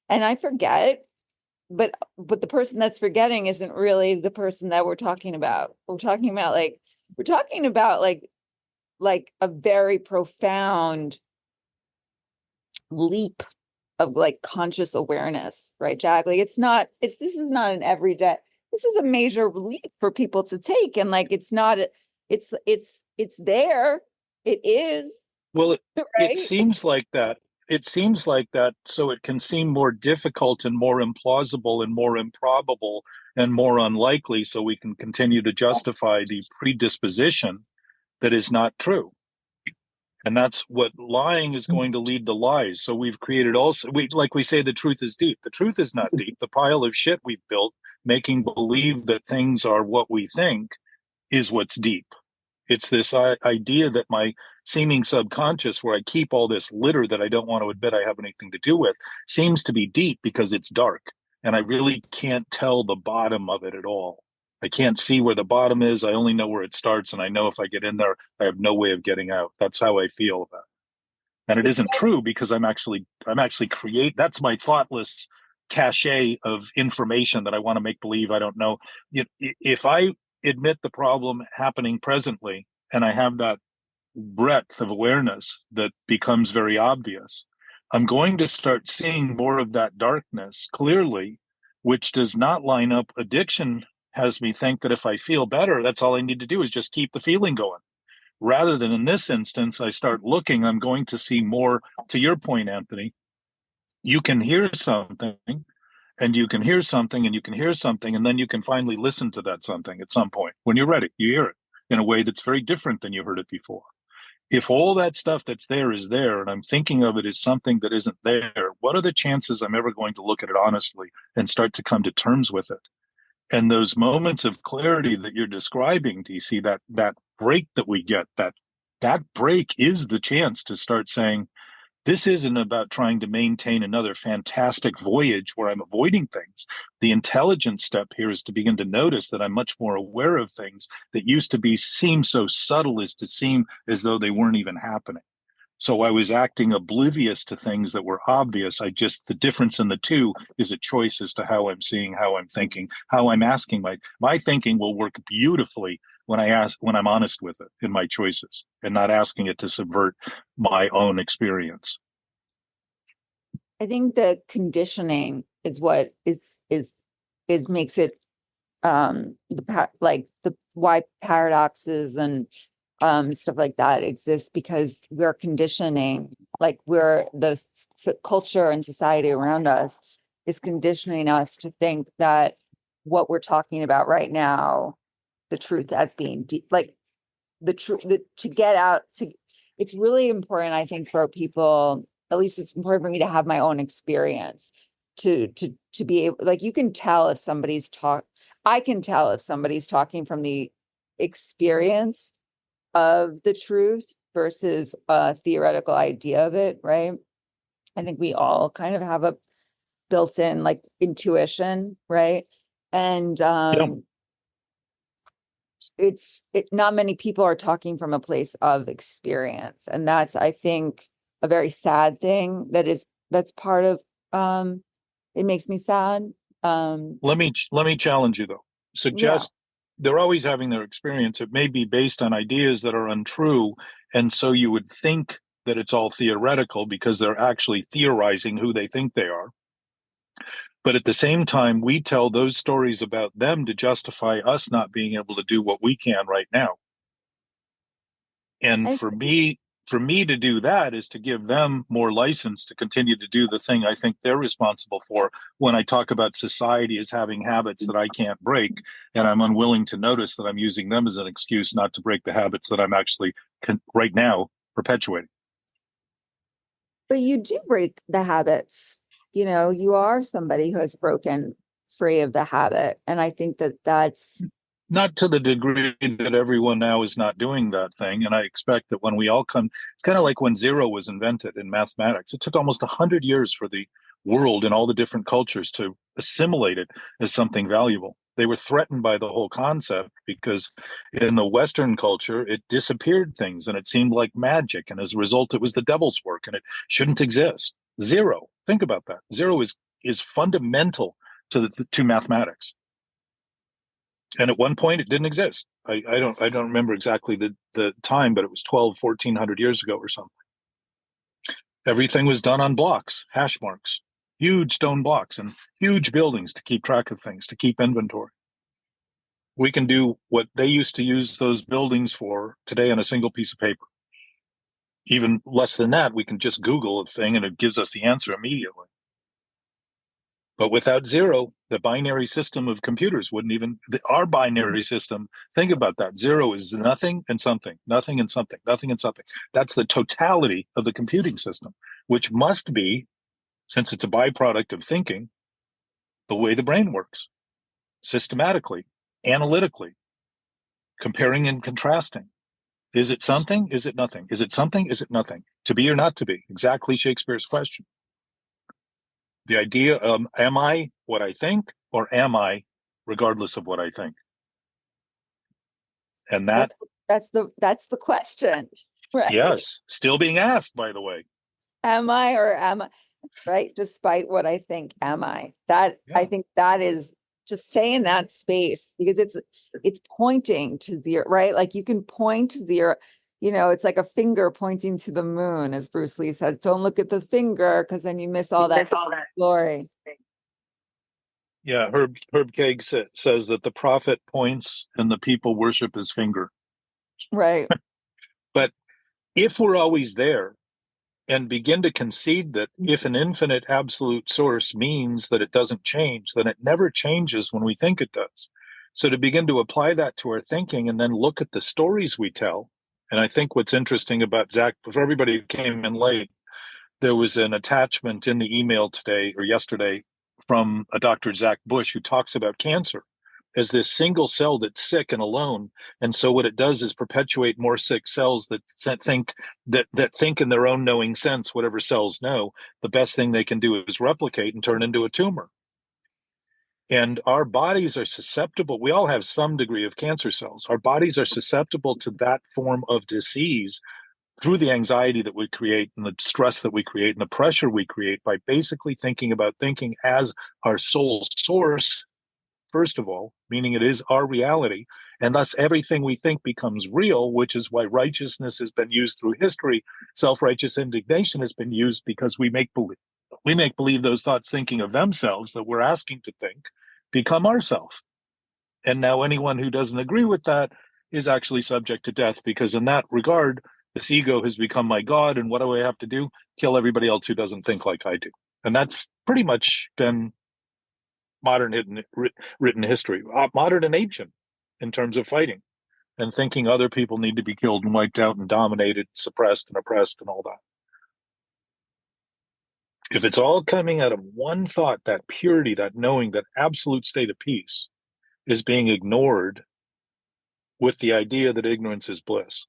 [SPEAKER 5] and I forget, but the person that's forgetting isn't really the person that we're talking about. We're talking about like a very profound leap of like conscious awareness, right, Jack? Like this is not an everyday, this is a major leap for people to take. And like it's there. It is.
[SPEAKER 1] Well,
[SPEAKER 5] right?
[SPEAKER 1] it seems like that. It seems like that, so it can seem more difficult and more implausible and more improbable and more unlikely, so we can continue to justify the predisposition that is not true. And that's what lying is going to lead to lies. So we've created like we say, the truth is deep. The truth is not deep. The pile of shit we've built, making believe that things are what we think, is what's deep. It's this idea that my seeming subconscious, where I keep all this litter that I don't want to admit I have anything to do with, seems to be deep because it's dark. And I really can't tell the bottom of it at all. I can't see where the bottom is. I only know where it starts. And I know if I get in there, I have no way of getting out. That's how I feel about it. And it isn't true because I'm actually that's my thoughtless cachet of information that I want to make believe I don't know. If I admit the problem happening presently and I have that breadth of awareness that becomes very obvious, I'm going to start seeing more of that darkness clearly, which does not line up. Addiction has me think that if I feel better, that's all I need to do is just keep the feeling going. Rather than in this instance, I start looking, I'm going to see more. To your point, Anthony, you can hear something and you can hear something and you can hear something, and then you can finally listen to that something at some point. When you're ready, you hear it in a way that's very different than you heard it before. If all that stuff that's there is there, and I'm thinking of it as something that isn't there, what are the chances I'm ever going to look at it honestly and start to come to terms with it? And those moments of clarity that you're describing, DC, that break that we get, that break is the chance to start saying, this isn't about trying to maintain another fantastic voyage where I'm avoiding things. The intelligent step here is to begin to notice that I'm much more aware of things that used to seem so subtle as to seem as though they weren't even happening. So I was acting oblivious to things that were obvious. The difference in the two is a choice as to how I'm seeing, how I'm thinking, how I'm asking. My thinking will work beautifully when I'm honest with it in my choices and not asking it to subvert my own experience.
[SPEAKER 5] I think the conditioning is what is makes it why paradoxes and stuff like that exist, because we're conditioning, like the culture and society around us is conditioning us to think that what we're talking about right now, the truth as being deep, like the truth, to get out to, it's really important, I think, for people, at least it's important for me to have my own experience to be able, like, you can tell if somebody's I can tell if somebody's talking from the experience of the truth versus a theoretical idea of it, right? I think we all kind of have a built-in like intuition, right? And not many people are talking from a place of experience, and that's, I think, a very sad thing. That's part of it makes me sad.
[SPEAKER 1] Let me challenge you though. Suggest they're always having their experience. It may be based on ideas that are untrue, and so you would think that it's all theoretical because they're actually theorizing who they think they are. But at the same time, we tell those stories about them to justify us not being able to do what we can right now. And for me for me to do that is to give them more license to continue to do the thing I think they're responsible for when I talk about society as having habits that I can't break, and I'm unwilling to notice that I'm using them as an excuse not to break the habits that I'm actually right now perpetuating.
[SPEAKER 5] But you do break the habits. You know, you are somebody who has broken free of the habit. And I think that that's
[SPEAKER 1] not to the degree that everyone now is not doing that thing. And I expect that when we all come, it's kind of like when zero was invented in mathematics. It took almost 100 years for the world and all the different cultures to assimilate it as something valuable. They were threatened by the whole concept because in the Western culture, it disappeared things and it seemed like magic. And as a result, it was the devil's work and it shouldn't exist. Zero. Think about that. Zero is fundamental to mathematics. And at one point it didn't exist. I don't remember exactly the time, but it was 1,400 years ago or something. Everything was done on blocks, hash marks, huge stone blocks and huge buildings to keep track of things, to keep inventory. We can do what they used to use those buildings for today on a single piece of paper. Even less than that, we can just Google a thing and it gives us the answer immediately. But without zero, the binary system of computers wouldn't even, our binary system, think about that. Zero is nothing and something, nothing and something, nothing and something. That's the totality of the computing system, which must be, since it's a byproduct of thinking, the way the brain works, systematically, analytically, comparing and contrasting. Is it something? Is it nothing? Is it something? Is it nothing? To be or not to be? Exactly Shakespeare's question. The idea of, am I what I think, or am I regardless of what I think? And
[SPEAKER 5] that's the question, right?
[SPEAKER 1] Yes, still being asked, by the way.
[SPEAKER 5] Am I or am I, right? Despite what I think, am I? That
[SPEAKER 1] Yeah.
[SPEAKER 5] I think that is, just stay in that space because it's pointing to zero, right? Like you can point to zero. You know, it's like a finger pointing to the moon, as Bruce Lee said. Don't look at the finger because then you miss all that glory.
[SPEAKER 1] Yeah, Herb Kaeg says that the prophet points and the people worship his finger.
[SPEAKER 5] Right.
[SPEAKER 1] But if we're always there and begin to concede that if an infinite absolute source means that it doesn't change, then it never changes when we think it does. So to begin to apply that to our thinking and then look at the stories we tell. And I think what's interesting about Zach, for everybody who came in late, there was an attachment in the email today or yesterday from a Dr. Zach Bush who talks about cancer as this single cell that's sick and alone. And so what it does is perpetuate more sick cells that think in their own knowing sense, whatever cells know, the best thing they can do is replicate and turn into a tumor. And our bodies are susceptible. We all have some degree of cancer cells. Our bodies are susceptible to that form of disease through the anxiety that we create and the stress that we create and the pressure we create by basically thinking about thinking as our sole source, first of all, meaning it is our reality. And thus everything we think becomes real, which is why righteousness has been used through history. Self-righteous indignation has been used because we make believe those thoughts thinking of themselves that we're asking to think become ourself. And now anyone who doesn't agree with that is actually subject to death, because in that regard, this ego has become my God. And what do I have to do? Kill everybody else who doesn't think like I do. And that's pretty much been modern written history, modern and ancient, in terms of fighting and thinking other people need to be killed and wiped out and dominated, suppressed and oppressed and all that. If it's all coming out of one thought, that purity, that knowing, that absolute state of peace is being ignored with the idea that ignorance is bliss,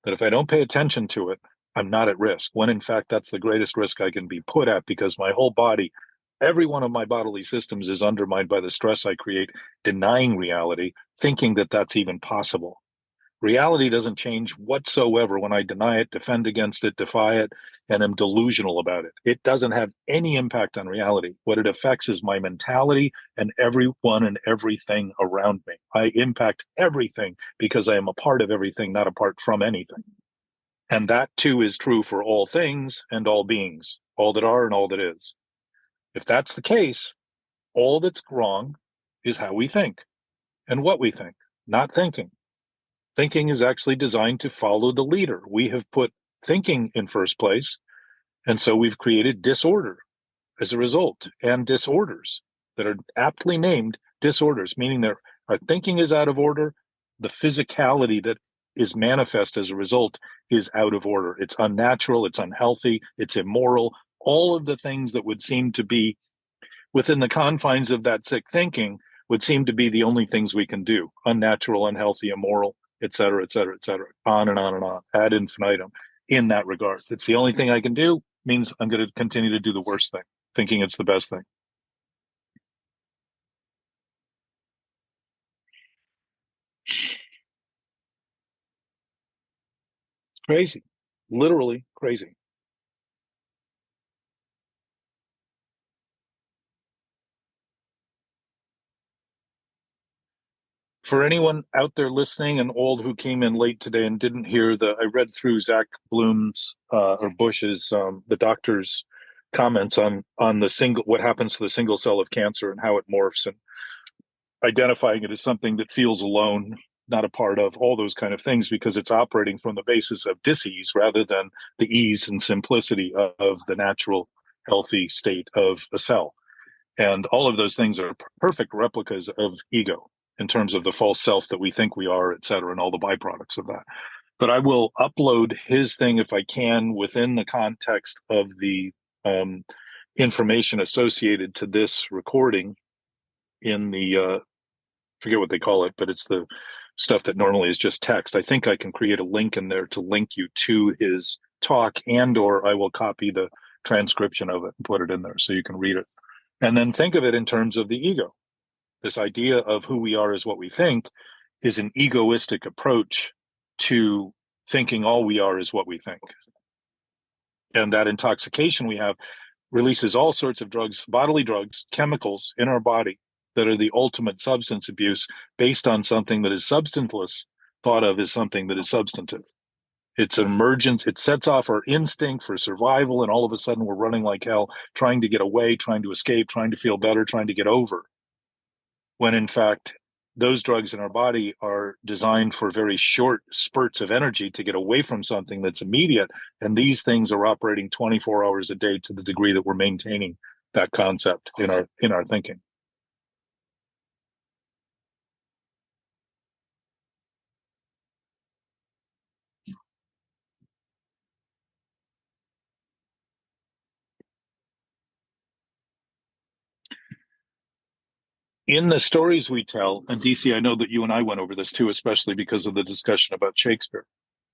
[SPEAKER 1] that if I don't pay attention to it, I'm not at risk, when in fact that's the greatest risk I can be put at, because my whole body, every one of my bodily systems is undermined by the stress I create, denying reality, thinking that that's even possible. Reality doesn't change whatsoever when I deny it, defend against it, defy it, and am delusional about it. It doesn't have any impact on reality. What it affects is my mentality and everyone and everything around me. I impact everything because I am a part of everything, not apart from anything. And that too is true for all things and all beings, all that are and all that is. If that's the case, all that's wrong is how we think and what we think, not thinking. Thinking is actually designed to follow the leader. We have put thinking in first place. And so we've created disorder as a result, and disorders that are aptly named disorders, meaning that our thinking is out of order. The physicality that is manifest as a result is out of order. It's unnatural, it's unhealthy, it's immoral. All of the things that would seem to be within the confines of that sick thinking would seem to be the only things we can do: unnatural, unhealthy, immoral, et cetera, et cetera, et cetera, on and on and on, ad infinitum. In that regard, it's the only thing I can do, means I'm going to continue to do the worst thing, thinking it's the best thing. Crazy, literally crazy. For anyone out there listening and old who came in late today and didn't hear I read through Zach Bloom's or Bush's, the doctor's comments on what happens to the single cell of cancer and how it morphs, and identifying it as something that feels alone, not a part of, all those kind of things, because it's operating from the basis of dis-ease rather than the ease and simplicity of the natural, healthy state of a cell. And all of those things are perfect replicas of ego in terms of the false self that we think we are, et cetera, and all the byproducts of that. But I will upload his thing if I can within the context of the information associated to this recording in the forget what they call it, but it's the stuff that normally is just text. I think I can create a link in there to link you to his talk, and or I will copy the transcription of it and put it in there so you can read it. And then think of it in terms of the ego. This idea of who we are is what we think is an egoistic approach to thinking all we are is what we think. And that intoxication we have releases all sorts of drugs, bodily drugs, chemicals in our body that are the ultimate substance abuse based on something that is substanceless, thought of as something that is substantive. It's an emergence. It sets off our instinct for survival, and all of a sudden we're running like hell, trying to get away, trying to escape, trying to feel better, trying to get over. When in fact, those drugs in our body are designed for very short spurts of energy to get away from something that's immediate. And these things are operating 24 hours a day to the degree that we're maintaining that concept in our thinking. In the stories we tell, and DC, I know that you and I went over this too, especially because of the discussion about Shakespeare.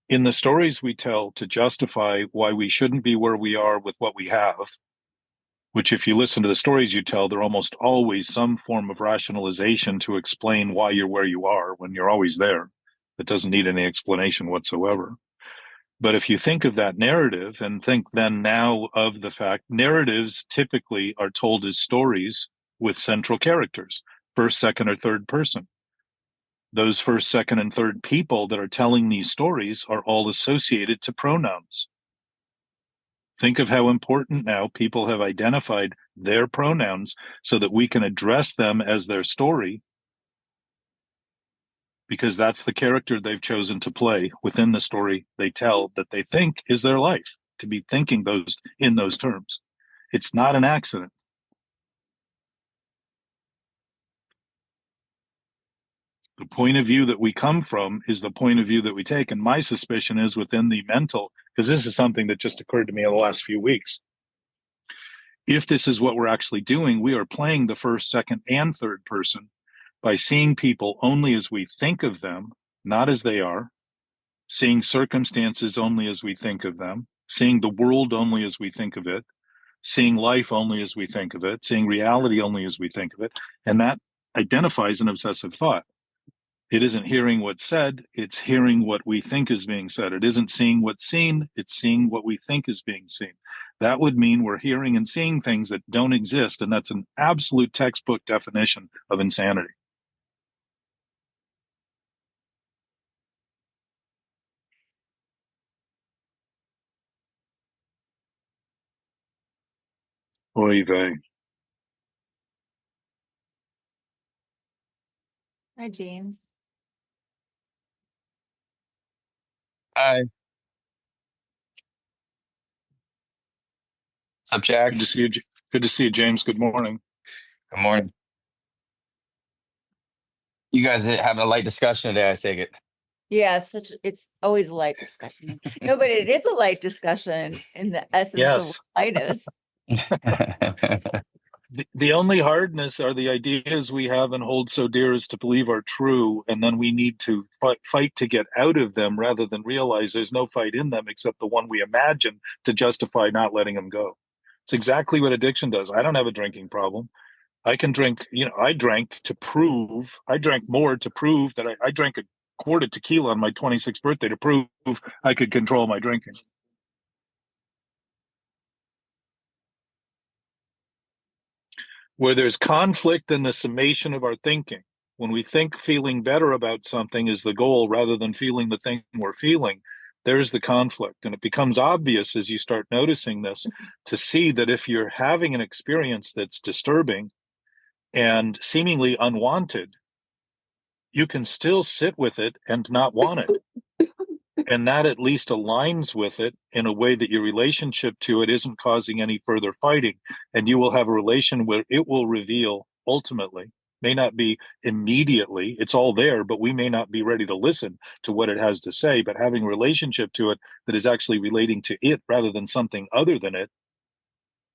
[SPEAKER 1] In the stories we tell to justify why we shouldn't be where we are with what we have, which if you listen to the stories you tell, they're almost always some form of rationalization to explain why you're where you are when you're always there. It doesn't need any explanation whatsoever. But if you think of that narrative and think then now of the fact, narratives typically are told as stories with central characters, first, second, or third person. Those first, second, and third people that are telling these stories are all associated to pronouns. Think of how important now people have identified their pronouns so that we can address them as their story, because that's the character they've chosen to play within the story they tell that they think is their life, to be thinking those in those terms. It's not an accident. The point of view that we come from is the point of view that we take. And my suspicion is within the mental, because this is something that just occurred to me in the last few weeks. If this is what we're actually doing, we are playing the first, second, and third person by seeing people only as we think of them, not as they are, seeing circumstances only as we think of them, seeing the world only as we think of it, seeing life only as we think of it, seeing reality only as we think of it. And that identifies an obsessive thought. It isn't hearing what's said, it's hearing what we think is being said. It isn't seeing what's seen, it's seeing what we think is being seen. That would mean we're hearing and seeing things that don't exist, and that's an absolute textbook definition of insanity. Oy vey.
[SPEAKER 5] Hi, James.
[SPEAKER 6] Hi. What's up, Jack?
[SPEAKER 1] Good to see you. Good to see you, James. Good morning.
[SPEAKER 6] Good morning. You guys having a light discussion today, I take it.
[SPEAKER 5] Yeah, it's always a light discussion. No, but it is a light discussion in the essence of
[SPEAKER 1] Yes.
[SPEAKER 5] lightness.
[SPEAKER 1] The only hardness are the ideas we have and hold so dear as to believe are true, and then we need to fight to get out of them rather than realize there's no fight in them except the one we imagine to justify not letting them go. It's exactly what addiction does. I don't have a drinking problem. I can drink, I drank more to prove that I drank a quart of tequila on my 26th birthday to prove I could control my drinking. Where there's conflict in the summation of our thinking, when we think feeling better about something is the goal rather than feeling the thing we're feeling, there's the conflict. And it becomes obvious as you start noticing this to see that if you're having an experience that's disturbing and seemingly unwanted, you can still sit with it and not want it. And that at least aligns with it in a way that your relationship to it isn't causing any further fighting. And you will have a relation where it will reveal ultimately, may not be immediately, it's all there, but we may not be ready to listen to what it has to say. But having a relationship to it that is actually relating to it rather than something other than it,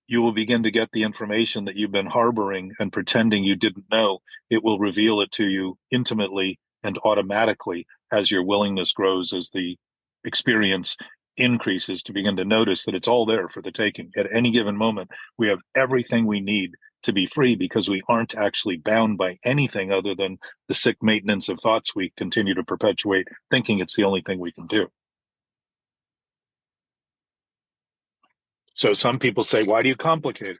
[SPEAKER 1] you will begin to get the information that you've been harboring and pretending you didn't know. It will reveal it to you intimately and automatically as your willingness grows, as the experience increases, to begin to notice that it's all there for the taking. At any given moment, we have everything we need to be free because we aren't actually bound by anything other than the sick maintenance of thoughts we continue to perpetuate, thinking it's the only thing we can do. So some people say, why do you complicate it?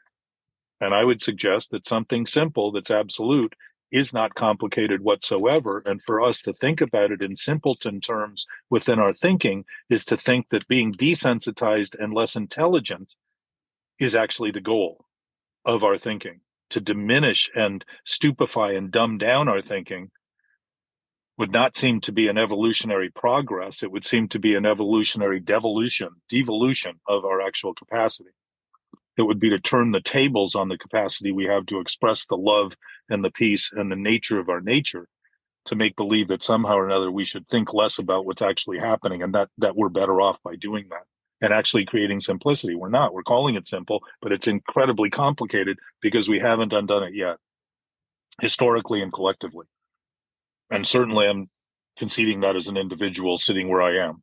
[SPEAKER 1] And I would suggest that something simple that's absolute is not complicated whatsoever. And for us to think about it in simpleton terms within our thinking is to think that being desensitized and less intelligent is actually the goal of our thinking. To diminish and stupefy and dumb down our thinking would not seem to be an evolutionary progress. It would seem to be an evolutionary devolution of our actual capacity. It would be to turn the tables on the capacity we have to express the love and the peace and the nature of our nature, to make believe that somehow or another we should think less about what's actually happening and that we're better off by doing that and actually creating simplicity. We're not. We're calling it simple, but it's incredibly complicated because we haven't undone it yet, historically and collectively. And certainly I'm conceding that as an individual sitting where I am,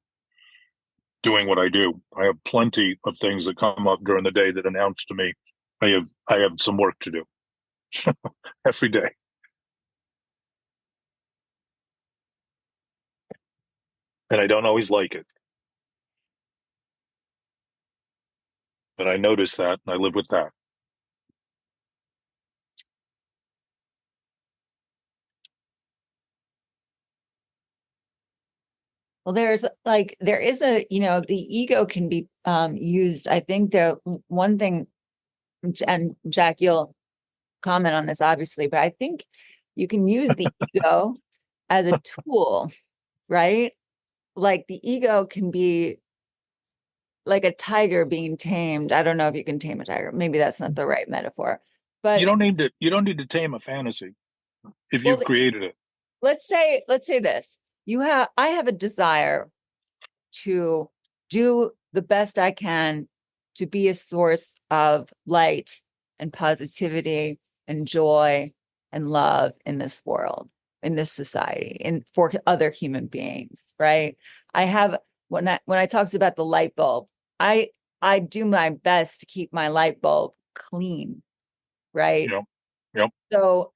[SPEAKER 1] doing what I do. I have plenty of things that come up during the day that announce to me I have some work to do every day. And I don't always like it. But I notice that and I live with that.
[SPEAKER 5] Well, there is the ego can be used. I think the one thing, and Jack, you'll comment on this obviously, but I think you can use the ego as a tool, right? Like the ego can be like a tiger being tamed. I don't know if you can tame a tiger. Maybe that's not the right metaphor. But
[SPEAKER 1] you don't need to tame a fantasy if you've created it.
[SPEAKER 5] Let's say this. I have a desire to do the best I can to be a source of light and positivity and joy and love in this world, in this society, and for other human beings, right? I have, when I talked about the light bulb, I do my best to keep my light bulb clean, right?
[SPEAKER 1] Yep.
[SPEAKER 5] So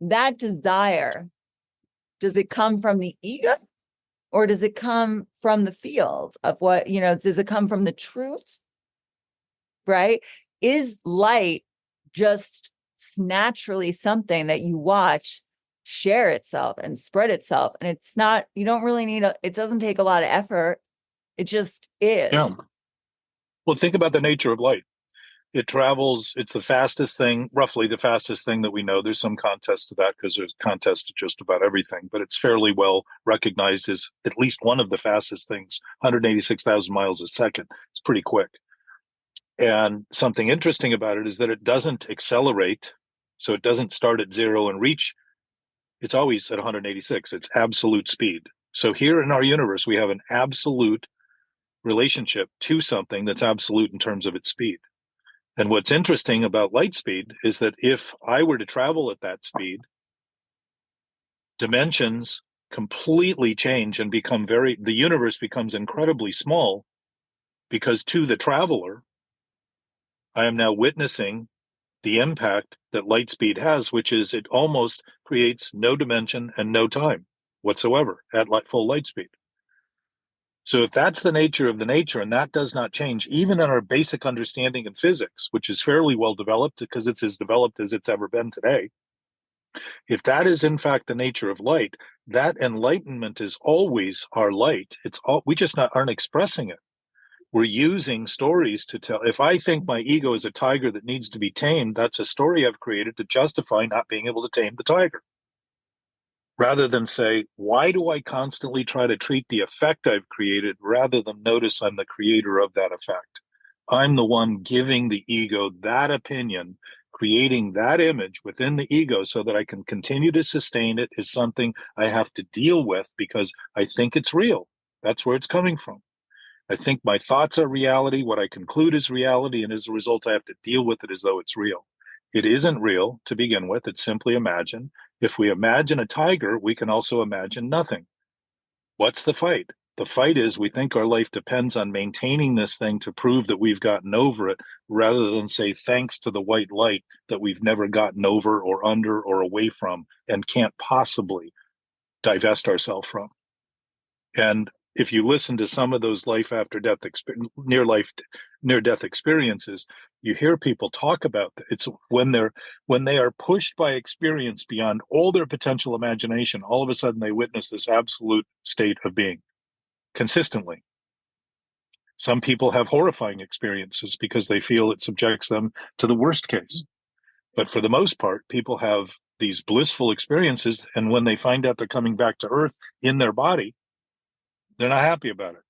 [SPEAKER 5] that desire, does it come from the ego or does it come from the field of what, does it come from the truth? Right? Is light just naturally something that you watch share itself and spread itself? And it's not, you don't really need it doesn't take a lot of effort. It just is.
[SPEAKER 1] Yeah. Well, think about the nature of light. It travels, it's the fastest thing, roughly the fastest thing that we know. There's some contest to that because there's contest to just about everything, but it's fairly well recognized as at least one of the fastest things, 186,000 miles a second. It's pretty quick. And something interesting about it is that it doesn't accelerate. So it doesn't start at 0 and reach. It's always at 186. It's absolute speed. So here in our universe, we have an absolute relationship to something that's absolute in terms of its speed. And what's interesting about light speed is that if I were to travel at that speed, dimensions completely change and become the universe becomes incredibly small, because to the traveler, I am now witnessing the impact that light speed has, which is it almost creates no dimension and no time whatsoever at full light speed. So if that's the nature of the nature, and that does not change, even in our basic understanding in physics, which is fairly well developed because it's as developed as it's ever been today, if that is in fact the nature of light, that enlightenment is always our light. We just aren't expressing it. We're using stories to tell. If I think my ego is a tiger that needs to be tamed, that's a story I've created to justify not being able to tame the tiger. Rather than say, why do I constantly try to treat the effect I've created rather than notice I'm the creator of that effect? I'm the one giving the ego that opinion, creating that image within the ego so that I can continue to sustain it as something I have to deal with because I think it's real. That's where it's coming from. I think my thoughts are reality. What I conclude is reality. And as a result, I have to deal with it as though it's real. It isn't real to begin with. It's simply imagined. If we imagine a tiger, we can also imagine nothing. What's the fight? The fight is we think our life depends on maintaining this thing to prove that we've gotten over it, rather than say thanks to the white light that we've never gotten over or under or away from and can't possibly divest ourselves from. And if you listen to some of those life after death, near death experiences, you hear people talk about it's when they are pushed by experience beyond all their potential imagination, all of a sudden they witness this absolute state of being consistently. Some people have horrifying experiences because they feel it subjects them to the worst case. But for the most part, people have these blissful experiences, and when they find out they're coming back to Earth in their body, they're not happy about it.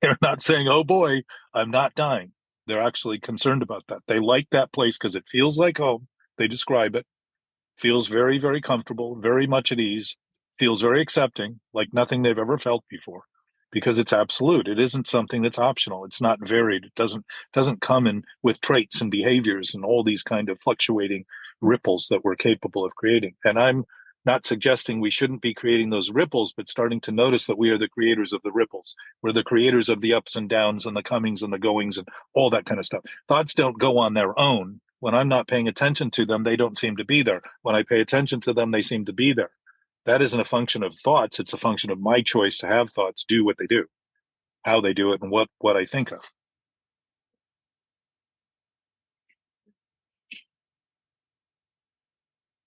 [SPEAKER 1] They're not saying, oh boy, I'm not dying. They're actually concerned about that. They like that place because it feels like home. They describe it. Feels very, very comfortable, very much at ease, feels very accepting, like nothing they've ever felt before, because it's absolute. It isn't something that's optional. It's not varied. It doesn't come in with traits and behaviors and all these kind of fluctuating ripples that we're capable of creating. And I'm not suggesting we shouldn't be creating those ripples, but starting to notice that we are the creators of the ripples. We're the creators of the ups and downs and the comings and the goings and all that kind of stuff. Thoughts don't go on their own. When I'm not paying attention to them, they don't seem to be there. When I pay attention to them, they seem to be there. That isn't a function of thoughts. It's a function of my choice to have thoughts do what they do, how they do it, and what I think of.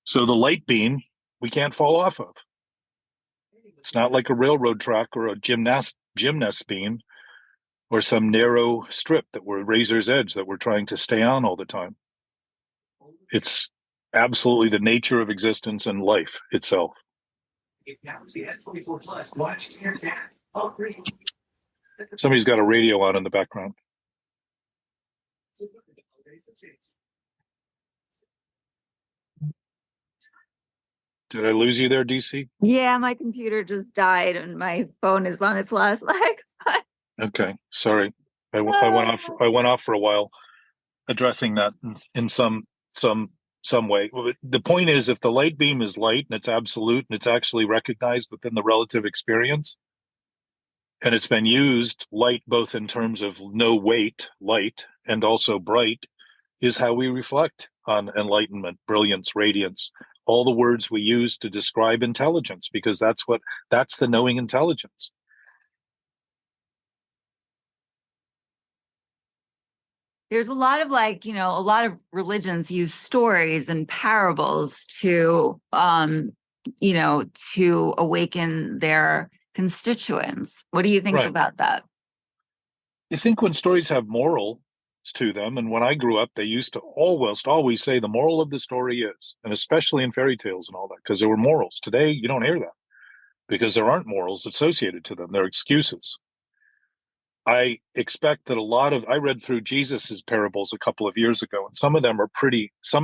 [SPEAKER 1] So the light beam, we can't fall off of. It's not like a railroad track or a gymnast beam or some narrow strip that we're razor's edge that we're trying to stay on all the time. It's absolutely the nature of existence and life itself. Somebody's got a radio on in the background. Did I lose you there, DC?
[SPEAKER 5] Yeah, my computer just died and my phone is on its last legs.
[SPEAKER 1] Okay, sorry. I went off for a while addressing that in some way. The point is, if the light beam is light and it's absolute and it's actually recognized within the relative experience, and it's been used, light both in terms of no weight, light, and also bright, is how we reflect on enlightenment, brilliance, radiance, all the words we use to describe intelligence, because that's the knowing intelligence.
[SPEAKER 5] There's a lot of a lot of religions use stories and parables to, to awaken their constituents. What do you think about that?
[SPEAKER 1] I think when stories have moral to them, and when I grew up, they used to almost always say the moral of the story is, and especially in fairy tales and all that, because there were morals. Today, you don't hear that because there aren't morals associated to them. They're excuses. I expect that I read through Jesus's parables a couple of years ago, and some of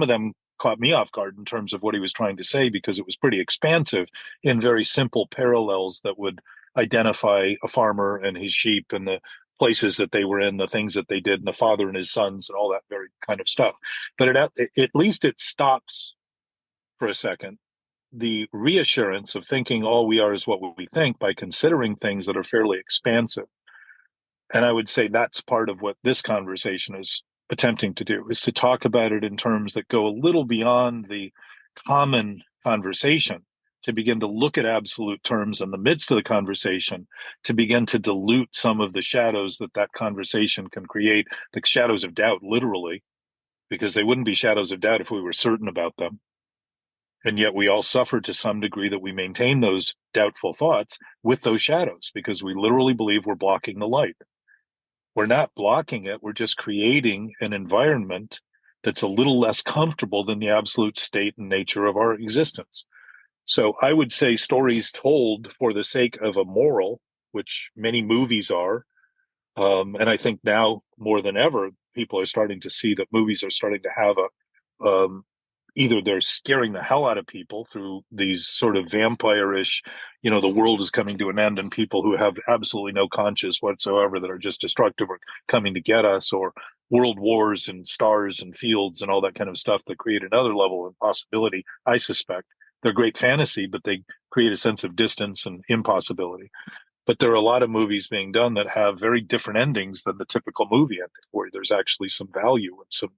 [SPEAKER 1] them caught me off guard in terms of what he was trying to say, because it was pretty expansive in very simple parallels that would identify a farmer and his sheep and the places that they were in, the things that they did, and the father and his sons and all that very kind of stuff. But at least it stops for a second the reassurance of thinking all we are is what we think by considering things that are fairly expansive. And I would say that's part of what this conversation is attempting to do, is to talk about it in terms that go a little beyond the common conversation, to begin to look at absolute terms in the midst of the conversation, to begin to dilute some of the shadows that conversation can create, the shadows of doubt, literally, because they wouldn't be shadows of doubt if we were certain about them. And yet we all suffer to some degree that we maintain those doubtful thoughts with those shadows, because we literally believe we're blocking the light. We're not blocking it. We're just creating an environment that's a little less comfortable than the absolute state and nature of our existence. So I would say stories told for the sake of a moral, which many movies are, and I think now more than ever, people are starting to see that movies are starting to have either they're scaring the hell out of people through these sort of vampire-ish, the world is coming to an end and people who have absolutely no conscience whatsoever that are just destructive are coming to get us, or world wars and stars and fields and all that kind of stuff that create another level of impossibility. I suspect they're great fantasy, but they create a sense of distance and impossibility. But there are a lot of movies being done that have very different endings than the typical movie ending, where there's actually some value and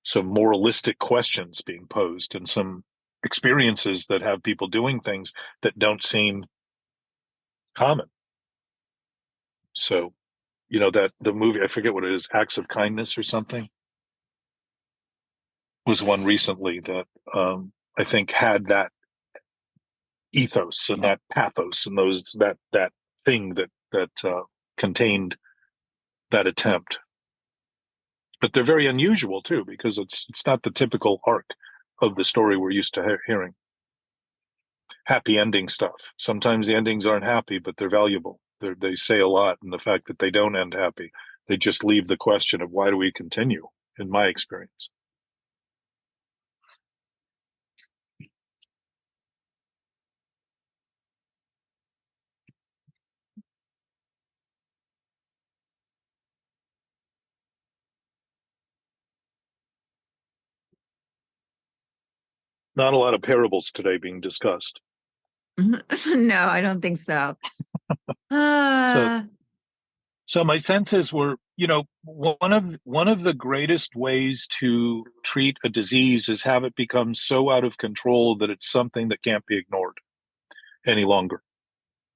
[SPEAKER 1] some moralistic questions being posed and some experiences that have people doing things that don't seem common. So, that the movie, I forget what it is, Acts of Kindness or something, was one recently that I think had that ethos and that pathos and that thing that contained that attempt. But they're very unusual too, because it's not the typical arc of the story we're used to hearing. Happy ending stuff. Sometimes the endings aren't happy, but they're valuable. They say a lot, and the fact that they don't end happy, they just leave the question of why do we continue, in my experience. Not a lot of parables today being discussed.
[SPEAKER 5] No, I don't think so.
[SPEAKER 1] So my sense is one of the greatest ways to treat a disease is have it become so out of control that it's something that can't be ignored any longer.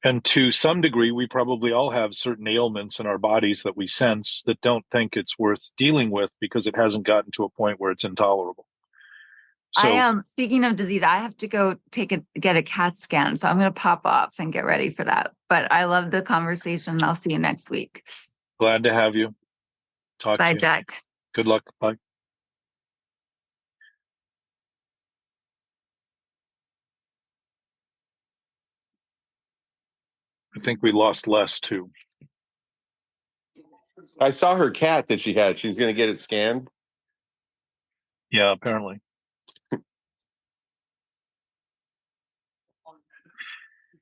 [SPEAKER 1] And to some degree, we probably all have certain ailments in our bodies that we sense that don't think it's worth dealing with because it hasn't gotten to a point where it's intolerable. So,
[SPEAKER 5] I am speaking of disease, I have to go get a CAT scan. So I'm going to pop off and get ready for that. But I love the conversation. I'll see you next week.
[SPEAKER 1] Glad to have you. Talk to you.
[SPEAKER 5] Bye, Jack.
[SPEAKER 1] Good luck. Bye. I think we lost Les too.
[SPEAKER 4] I saw her cat that she had. She's going to get it scanned.
[SPEAKER 1] Yeah, apparently.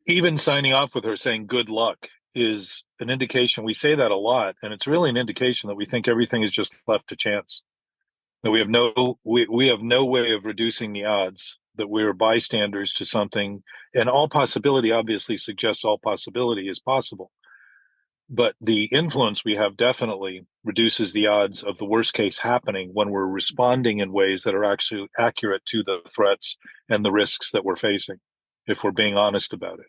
[SPEAKER 1] Even signing off with her saying good luck is an indication. We say that a lot, and it's really an indication that we think everything is just left to chance. That we have no way of reducing the odds, that we're bystanders to something, and all possibility obviously suggests all possibility is possible. But the influence we have definitely reduces the odds of the worst case happening when we're responding in ways that are actually accurate to the threats and the risks that we're facing, if we're being honest about it,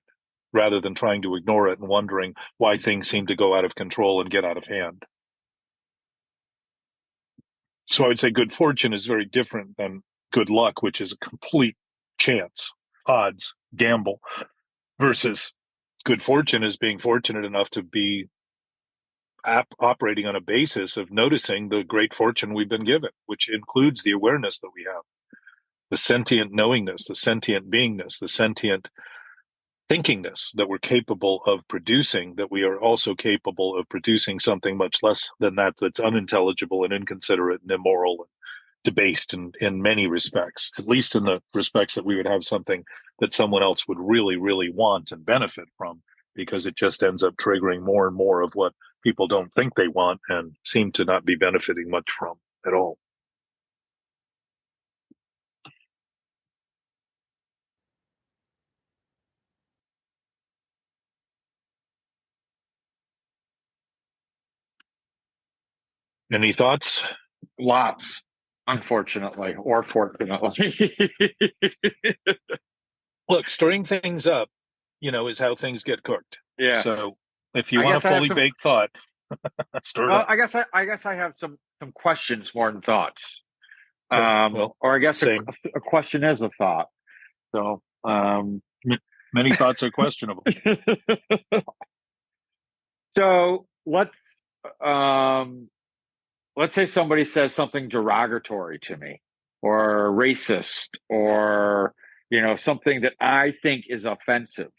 [SPEAKER 1] rather than trying to ignore it and wondering why things seem to go out of control and get out of hand. So I would say good fortune is very different than good luck, which is a complete chance, odds, gamble, versus good fortune is being fortunate enough to be operating on a basis of noticing the great fortune we've been given, which includes the awareness that we have, the sentient knowingness, the sentient beingness, the sentient thinkingness that we're capable of producing, that we are also capable of producing something much less than that, that's unintelligible and inconsiderate and immoral and debased in many respects, at least in the respects that we would have something that someone else would really, really want and benefit from, because it just ends up triggering more and more of what people don't think they want and seem to not be benefiting much from at all. Any thoughts?
[SPEAKER 2] Lots, unfortunately, or fortunately.
[SPEAKER 1] Look, stirring things up, is how things get cooked.
[SPEAKER 2] Yeah.
[SPEAKER 1] So if you
[SPEAKER 2] I
[SPEAKER 1] want a
[SPEAKER 2] guess I have
[SPEAKER 1] fully
[SPEAKER 2] some-
[SPEAKER 1] baked thought, stir it
[SPEAKER 2] Well,
[SPEAKER 1] up.
[SPEAKER 2] I guess I have some questions more than thoughts.
[SPEAKER 1] Okay, well,
[SPEAKER 2] or I guess
[SPEAKER 1] same.
[SPEAKER 2] a question is a thought. So,
[SPEAKER 1] Many thoughts are questionable.
[SPEAKER 2] so let's say somebody says something derogatory to me, or racist, or something that I think is offensive.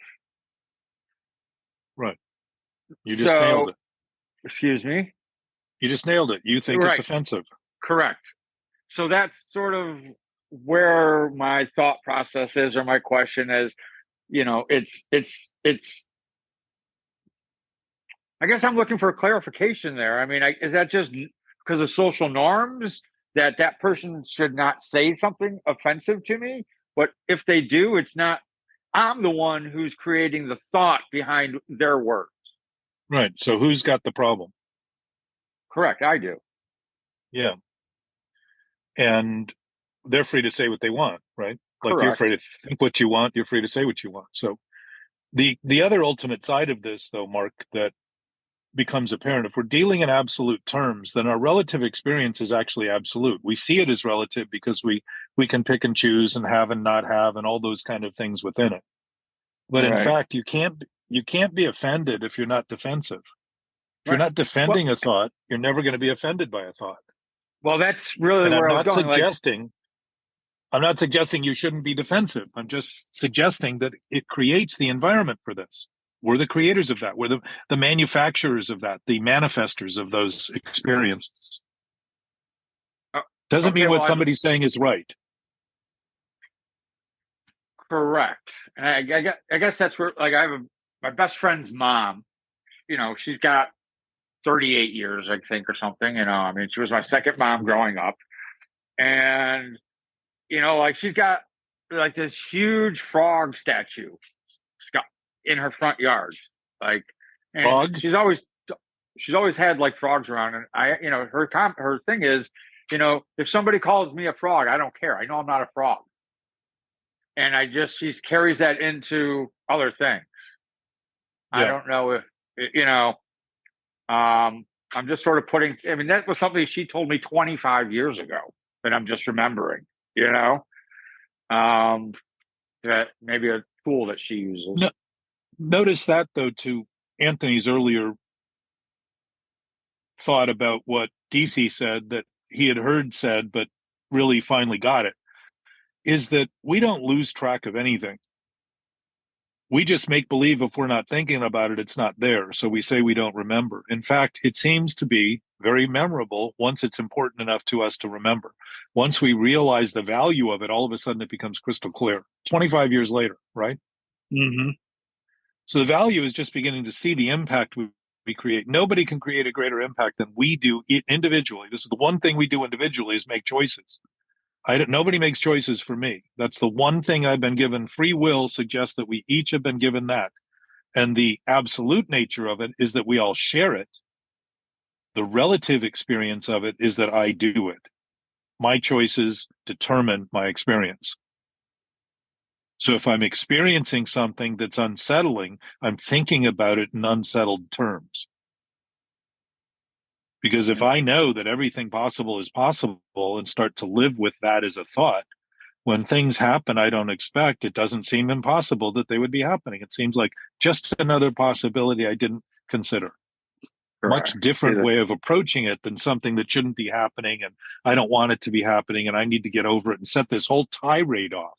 [SPEAKER 1] Right. You just nailed it.
[SPEAKER 2] Excuse me?
[SPEAKER 1] You just nailed it. You think it's offensive.
[SPEAKER 2] Correct. So that's sort of where my thought process is, or my question is, it's I guess I'm looking for a clarification there. I mean, is that just because of social norms that person should not say something offensive to me? But if they do, it's not, I'm the one who's creating the thought behind their words.
[SPEAKER 1] Right. So who's got the problem?
[SPEAKER 2] Correct. I do.
[SPEAKER 1] Yeah. And they're free to say what they want, right? Like,
[SPEAKER 2] Correct.
[SPEAKER 1] you're free to think what you want. You're free to say what you want. So the other ultimate side of this, though, Mark, that becomes apparent, if we're dealing in absolute terms, then our relative experience is actually absolute. We see it as relative because we can pick and choose and have and not have and all those kind of things within it. But in fact, you can't be offended if you're not defensive. If you're not defending a thought, you're never going to be offended by a thought.
[SPEAKER 2] Well, that's really
[SPEAKER 1] and
[SPEAKER 2] where
[SPEAKER 1] I'm
[SPEAKER 2] I was
[SPEAKER 1] not
[SPEAKER 2] going.
[SPEAKER 1] I'm not suggesting you shouldn't be defensive. I'm just suggesting that it creates the environment for this. We're the creators of that. We're the manufacturers of that, the manifestors of those experiences. Doesn't mean what somebody's saying is right.
[SPEAKER 2] Correct. And I guess that's where, like, my best friend's mom, she's got 38 years, I think, or something. I mean, she was my second mom growing up. And, like, she's got like this huge frog statue in her front yard. Like, and
[SPEAKER 1] Frog?
[SPEAKER 2] she's always had like frogs around. And her thing is, if somebody calls me a frog, I don't care. I know I'm not a frog. And she carries that into other things. Yeah. I don't know if, I'm just sort of I mean, that was something she told me 25 years ago that I'm just remembering, that maybe a tool that she uses.
[SPEAKER 1] No, notice that, though, to Anthony's earlier thought about what DC said that he had heard said, but really finally got it, is that we don't lose track of anything. We just make believe if we're not thinking about it, it's not there. So we say we don't remember. In fact, it seems to be very memorable once it's important enough to us to remember. Once we realize the value of it, all of a sudden it becomes crystal clear. 25 years later, right?
[SPEAKER 2] Mm-hmm.
[SPEAKER 1] So the value is just beginning to see the impact we create. Nobody can create a greater impact than we do individually. This is the one thing we do individually, is make choices. Nobody makes choices for me. That's the one thing I've been given. Free will suggests that we each have been given that. And the absolute nature of it is that we all share it. The relative experience of it is that I do it. My choices determine my experience. So if I'm experiencing something that's unsettling, I'm thinking about it in unsettled terms. Because if I know that everything possible is possible and start to live with that as a thought, when things happen I don't expect, it doesn't seem impossible that they would be happening. It seems like just another possibility I didn't consider. Correct. Much different way of approaching it than something that shouldn't be happening and I don't want it to be happening and I need to get over it and set this whole tirade off.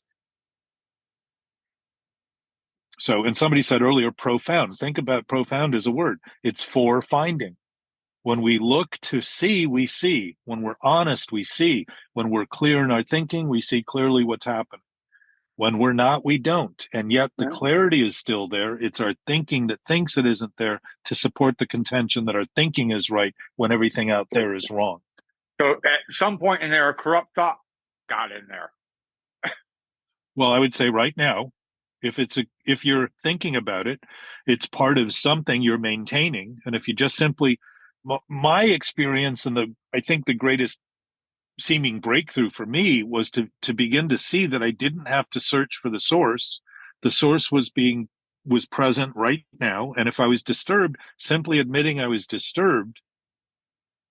[SPEAKER 1] So, and somebody said earlier, profound. Think about profound as a word. It's for finding. When we look to see, we see. When we're honest, we see. When we're clear in our thinking, we see clearly what's happened. When we're not, we don't. And yet the clarity is still there. It's our thinking that thinks it isn't there to support the contention that our thinking is right when everything out there is wrong.
[SPEAKER 2] So at some point in there, a corrupt thought got in there.
[SPEAKER 1] Well, I would say right now, if you're thinking about it, it's part of something you're maintaining. And if you just simply, my experience and I think the greatest seeming breakthrough for me was to begin to see that I didn't have to search for the source. The source was present right now. And if I was disturbed, simply admitting I was disturbed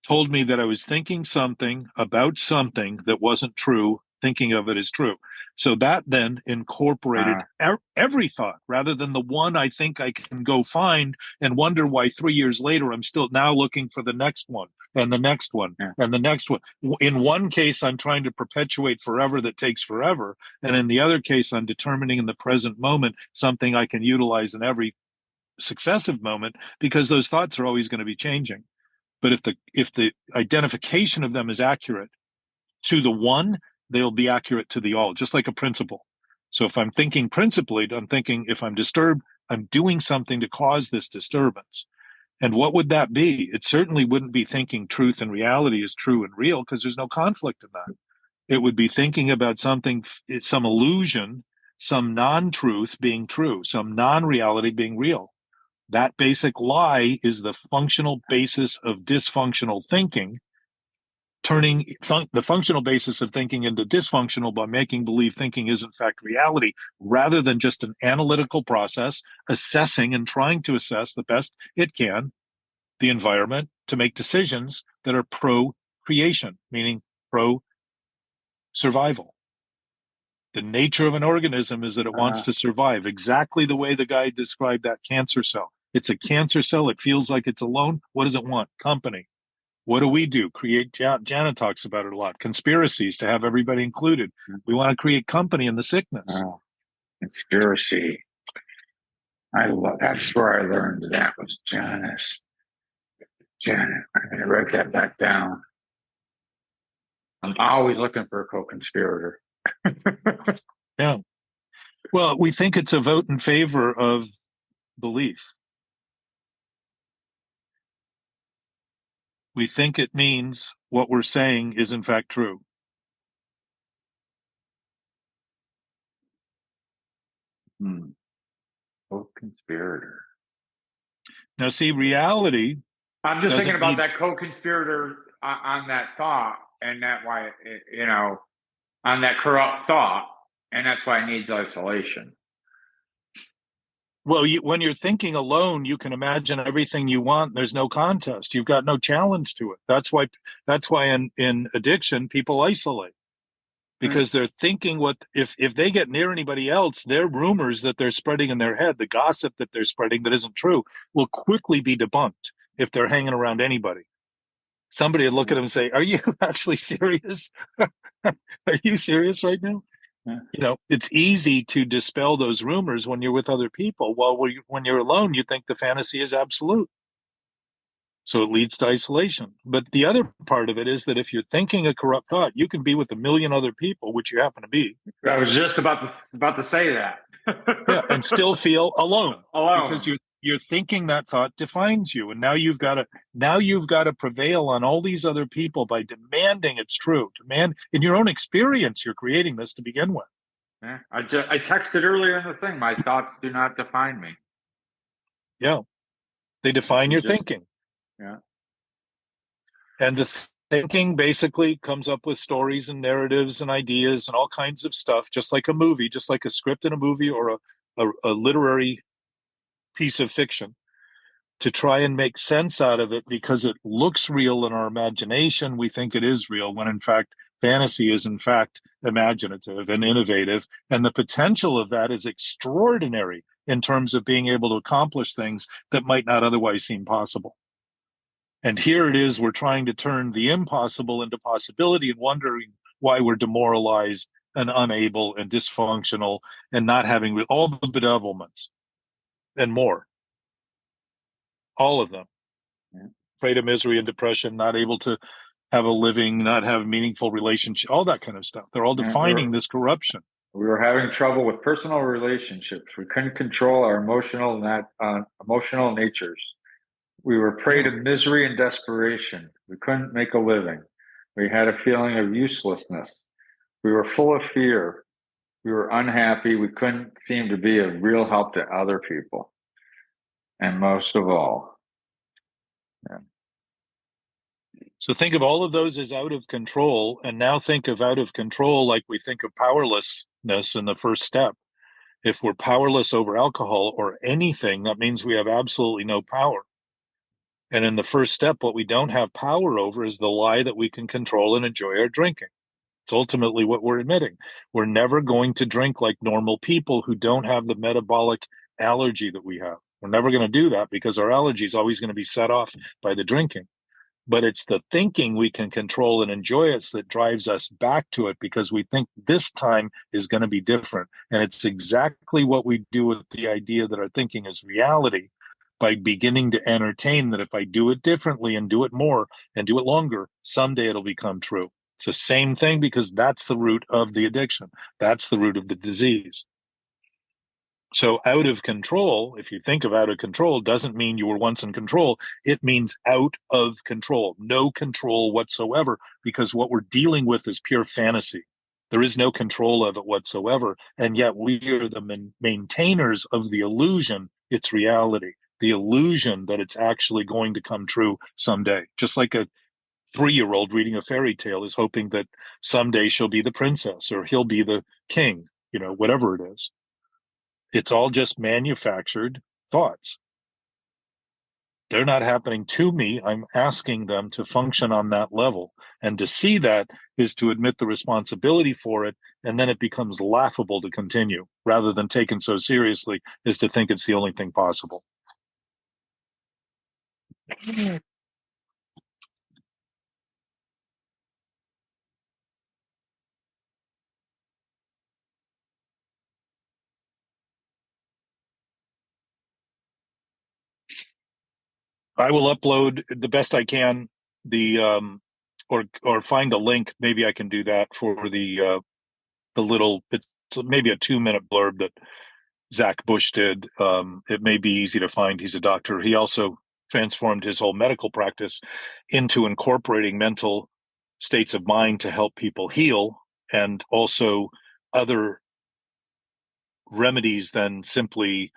[SPEAKER 1] told me that I was thinking something about something that wasn't true, thinking of it as true. So that then incorporated every thought rather than the one I think I can go find and wonder why 3 years later I'm still now looking for the next one and the next one and the next one. In one case, I'm trying to perpetuate forever that takes forever. And in the other case, I'm determining in the present moment something I can utilize in every successive moment because those thoughts are always going to be changing. But if the identification of them is accurate to the one, they'll be accurate to the all, just like a principle. So if I'm thinking principally, I'm thinking if I'm disturbed, I'm doing something to cause this disturbance. And what would that be? It certainly wouldn't be thinking truth and reality is true and real because there's no conflict in that. It would be thinking about something, some illusion, some non-truth being true, some non-reality being real. That basic lie is the functional basis of dysfunctional thinking, turning the functional basis of thinking into dysfunctional by making believe thinking is in fact reality, rather than just an analytical process, assessing and trying to assess the best it can the environment to make decisions that are pro-creation, meaning pro-survival. The nature of an organism is that it wants to survive, exactly the way the guy described that cancer cell. It's a cancer cell. It feels like it's alone. What does it want? Company. What do? Create, Janet talks about it a lot, conspiracies to have everybody included. We want to create company in the sickness.
[SPEAKER 2] Conspiracy. That's where I learned that was Janice. Janet, I'm going to write that back down. I'm always looking for a co-conspirator.
[SPEAKER 1] Yeah. Well, we think it's a vote in favor of belief. We think it means what we're saying is in fact true.
[SPEAKER 2] Co-conspirator.
[SPEAKER 1] Now, see, reality.
[SPEAKER 2] I'm just thinking about that co-conspirator on that thought, and that why on that corrupt thought, and that's why it needs isolation.
[SPEAKER 1] Well, when you're thinking alone, you can imagine everything you want. There's no contest. You've got no challenge to it. That's why in addiction, people isolate because they're thinking if they get near anybody else, their rumors that they're spreading in their head, the gossip that they're spreading that isn't true, will quickly be debunked if they're hanging around anybody. Somebody would look at them and say, "Are you actually serious? Are you serious right now?" Yeah. It's easy to dispel those rumors when you're with other people. Well, when you're alone, you think the fantasy is absolute. So it leads to isolation. But the other part of it is that if you're thinking a corrupt thought, you can be with a million other people, which you happen to be.
[SPEAKER 2] I was just about to say that.
[SPEAKER 1] Yeah, and still feel alone. Because you're thinking that thought defines you. And now you've got to prevail on all these other people by demanding it's true. In your own experience, you're creating this to begin with.
[SPEAKER 2] Yeah, I texted earlier in the thing, my thoughts do not define me.
[SPEAKER 1] Yeah. They define your thinking.
[SPEAKER 2] Yeah.
[SPEAKER 1] And the thinking basically comes up with stories and narratives and ideas and all kinds of stuff, just like a movie, just like a script in a movie or a literary piece of fiction, to try and make sense out of it because it looks real in our imagination. We think it is real when in fact fantasy is in fact imaginative and innovative. And the potential of that is extraordinary in terms of being able to accomplish things that might not otherwise seem possible. And here it is, we're trying to turn the impossible into possibility and wondering why we're demoralized and unable and dysfunctional and not having all the bedevilments. and more. All of them.
[SPEAKER 2] Yeah.
[SPEAKER 1] Afraid of misery and depression, not able to have a living, not have meaningful relationship, all that kind of stuff. They're all defining this corruption.
[SPEAKER 2] We were having trouble with personal relationships. We couldn't control our emotional natures. We were prey to misery and desperation. We couldn't make a living. We had a feeling of uselessness. We were full of fear. We were unhappy. We couldn't seem to be of real help to other people. And most of all,
[SPEAKER 1] So think of all of those as out of control, and now think of out of control like we think of powerlessness in the first step. If we're powerless over alcohol or anything, that means we have absolutely no power. And in the first step, what we don't have power over is the lie that we can control and enjoy our drinking. It's ultimately what we're admitting. We're never going to drink like normal people who don't have the metabolic allergy that we have. We're never going to do that because our allergy is always going to be set off by the drinking. But it's the thinking we can control and enjoy it that drives us back to it because we think this time is going to be different. And it's exactly what we do with the idea that our thinking is reality by beginning to entertain that if I do it differently and do it more and do it longer, someday it'll become true. It's the same thing because that's the root of the addiction. That's the root of the disease. So out of control, if you think of out of control, doesn't mean you were once in control. It means out of control, no control whatsoever, because what we're dealing with is pure fantasy. There is no control of it whatsoever. And yet we are the maintainers of the illusion it's reality, the illusion that it's actually going to come true someday. Just like a 3-year-old reading a fairy tale is hoping that someday she'll be the princess or he'll be the king, whatever it is. It's all just manufactured thoughts. They're not happening to me. I'm asking them to function on that level. And to see that is to admit the responsibility for it. And then it becomes laughable to continue rather than taken so seriously as to think it's the only thing possible. I will upload the best I can or find a link. Maybe I can do that for the little. It's maybe a 2-minute blurb that Zach Bush did. It may be easy to find. He's a doctor. He also transformed his whole medical practice into incorporating mental states of mind to help people heal, and also other remedies than simply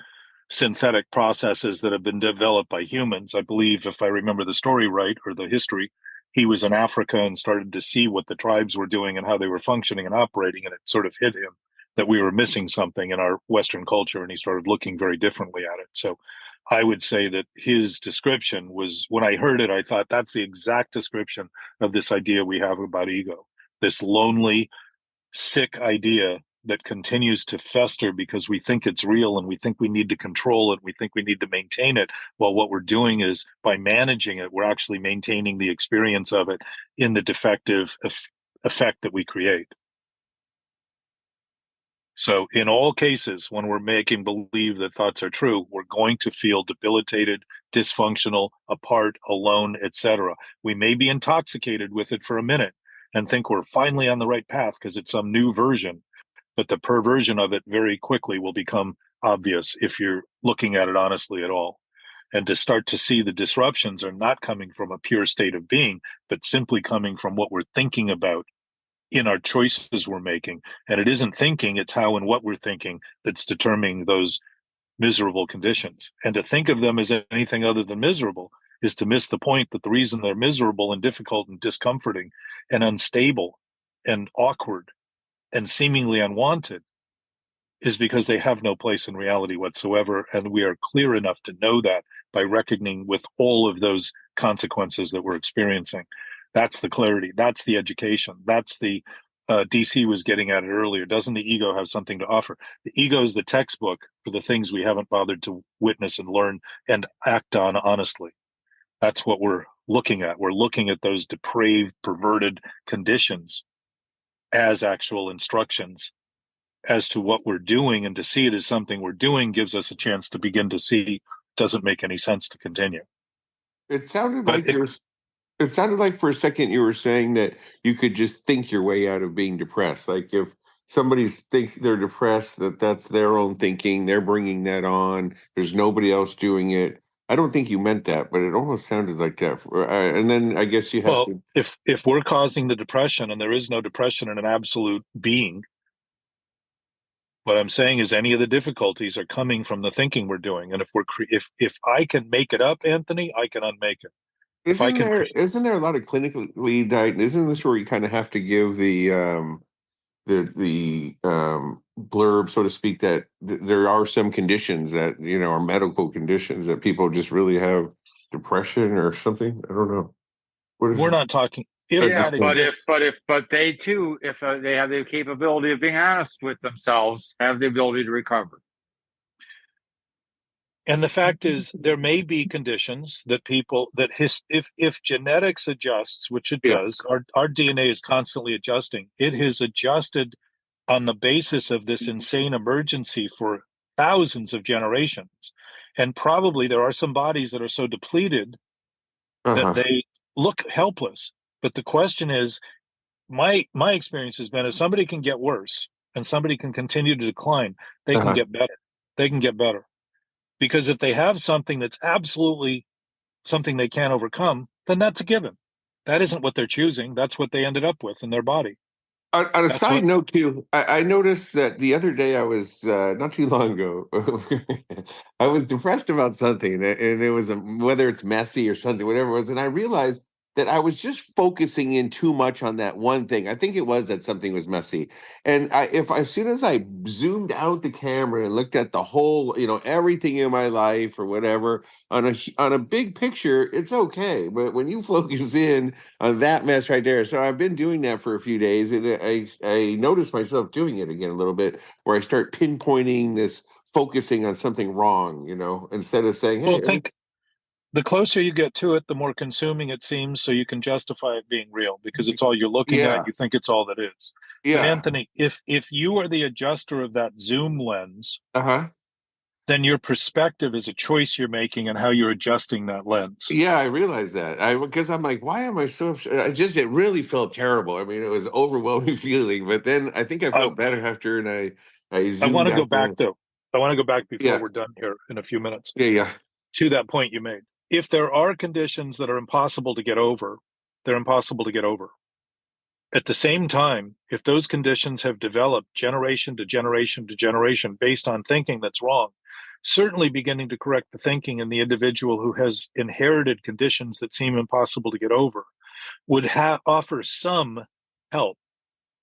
[SPEAKER 1] synthetic processes that have been developed by humans. I believe, if I remember the story right, or the history, he was in Africa and started to see what the tribes were doing and how they were functioning and operating, and it sort of hit him that we were missing something in our Western culture, and he started looking very differently at it. So I would say that his description was, when I heard it, I thought that's the exact description of this idea we have about ego, this lonely, sick idea that continues to fester because we think it's real and we think we need to control it. We think we need to maintain it. Well, what we're doing is by managing it, we're actually maintaining the experience of it in the defective effect that we create. So in all cases, when we're making believe that thoughts are true, we're going to feel debilitated, dysfunctional, apart, alone, etc. We may be intoxicated with it for a minute and think we're finally on the right path because it's some new version. But the perversion of it very quickly will become obvious if you're looking at it honestly at all. And to start to see the disruptions are not coming from a pure state of being, but simply coming from what we're thinking about in our choices we're making. And it isn't thinking, it's how and what we're thinking that's determining those miserable conditions. And to think of them as anything other than miserable is to miss the point that the reason they're miserable and difficult and discomforting and unstable and awkward and seemingly unwanted is because they have no place in reality whatsoever. And we are clear enough to know that by reckoning with all of those consequences that we're experiencing. That's the clarity. That's the education. That's the DC was getting at it earlier. Doesn't the ego have something to offer? The ego is the textbook for the things we haven't bothered to witness and learn and act on honestly. That's what we're looking at. We're looking at those depraved, perverted conditions as actual instructions as to what we're doing, and to see it as something we're doing gives us a chance to begin to see it doesn't make any sense to continue.
[SPEAKER 4] It sounded
[SPEAKER 1] But
[SPEAKER 4] like it sounded like for a second you were saying that you could just think your way out of being depressed. Like if somebody's think they're depressed, that's their own thinking, they're bringing that on. There's nobody else doing it. I don't think you meant that, but it almost sounded like that. And then I guess you have
[SPEAKER 1] well,
[SPEAKER 4] to.
[SPEAKER 1] if we're causing the depression and there is no depression in an absolute being, what I'm saying is any of the difficulties are coming from the thinking we're doing. And if I can make it up, Anthony, I can unmake it. If I can create,
[SPEAKER 4] Isn't there a lot of clinically diagnosed? Isn't this where you kind of have to give the blurb, so to speak, that there are some conditions that are medical conditions that people just really have depression or something? I don't know. What is
[SPEAKER 1] we're
[SPEAKER 4] it?
[SPEAKER 1] not talking if
[SPEAKER 2] Yeah,
[SPEAKER 1] that
[SPEAKER 2] but
[SPEAKER 1] exists.
[SPEAKER 2] they too, if they have the capability of being honest with themselves, have the ability to recover.
[SPEAKER 1] And the fact is, there may be conditions that if genetics adjusts, which it
[SPEAKER 4] Yeah.
[SPEAKER 1] does, our DNA is constantly adjusting. It has adjusted on the basis of this insane emergency for thousands of generations. And probably there are some bodies that are so depleted that
[SPEAKER 4] Uh-huh.
[SPEAKER 1] they look helpless. But the question is, my experience has been, if somebody can get worse and somebody can continue to decline, they can
[SPEAKER 4] Uh-huh.
[SPEAKER 1] get better. They can get better. Because if they have something that's absolutely something they can't overcome, then that's a given. That isn't what they're choosing. That's what they ended up with in their body.
[SPEAKER 4] On a
[SPEAKER 1] That's
[SPEAKER 4] side
[SPEAKER 1] what.
[SPEAKER 4] note, too, I noticed that the other day I was not too long ago, I was depressed about something, and it was whether it's messy or something, whatever it was, and I realized that I was just focusing in too much on that one thing. I think it was that something was messy, and if as soon as I zoomed out the camera and looked at the whole, everything in my life or whatever on a big picture, it's okay. But when you focus in on that mess right there. So I've been doing that for a few days, and I noticed myself doing it again a little bit, where I start pinpointing this, focusing on something wrong, instead of saying,
[SPEAKER 1] Well,
[SPEAKER 4] "Hey,
[SPEAKER 1] think the closer you get to it, the more consuming it seems, so you can justify it being real because it's all you're looking at.
[SPEAKER 4] yeah,
[SPEAKER 1] You think it's all that is. But
[SPEAKER 4] yeah,
[SPEAKER 1] Anthony, if you are the adjuster of that zoom lens,
[SPEAKER 4] uh-huh,
[SPEAKER 1] then your perspective is a choice you're making and how you're adjusting that lens.
[SPEAKER 4] yeah." I realized that because I'm like, why am I so upset? It really felt terrible. I mean, it was an overwhelming feeling, but then I think I
[SPEAKER 1] I,
[SPEAKER 4] felt better after, and I
[SPEAKER 1] I want
[SPEAKER 4] zoomed
[SPEAKER 1] to go
[SPEAKER 4] out
[SPEAKER 1] back
[SPEAKER 4] the.
[SPEAKER 1] though. I want to go back before
[SPEAKER 4] Yeah,
[SPEAKER 1] we're done here in a few minutes
[SPEAKER 4] yeah, yeah,
[SPEAKER 1] to that point you made. If there are conditions that are impossible to get over, they're impossible to get over. At the same time, if those conditions have developed generation to generation to generation based on thinking that's wrong, certainly beginning to correct the thinking in the individual who has inherited conditions that seem impossible to get over would offer some help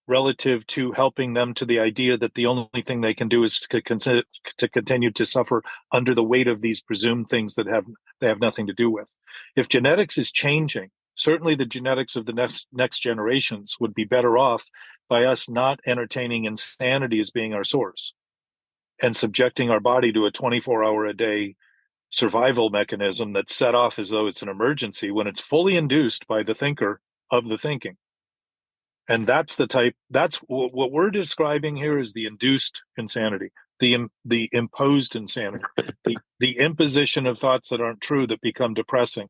[SPEAKER 1] relative to helping them to the idea that the only thing they can do is to continue to suffer under the weight of these presumed things that they have nothing to do with. If genetics is changing, certainly the genetics of the next generations would be better off by us not entertaining insanity as being our source and subjecting our body to a 24-hour a day survival mechanism that's set off as though it's an emergency when it's fully induced by the thinker of the thinking. And that's what we're describing here is the induced insanity, the imposed insanity, the imposition of thoughts that aren't true that become depressing.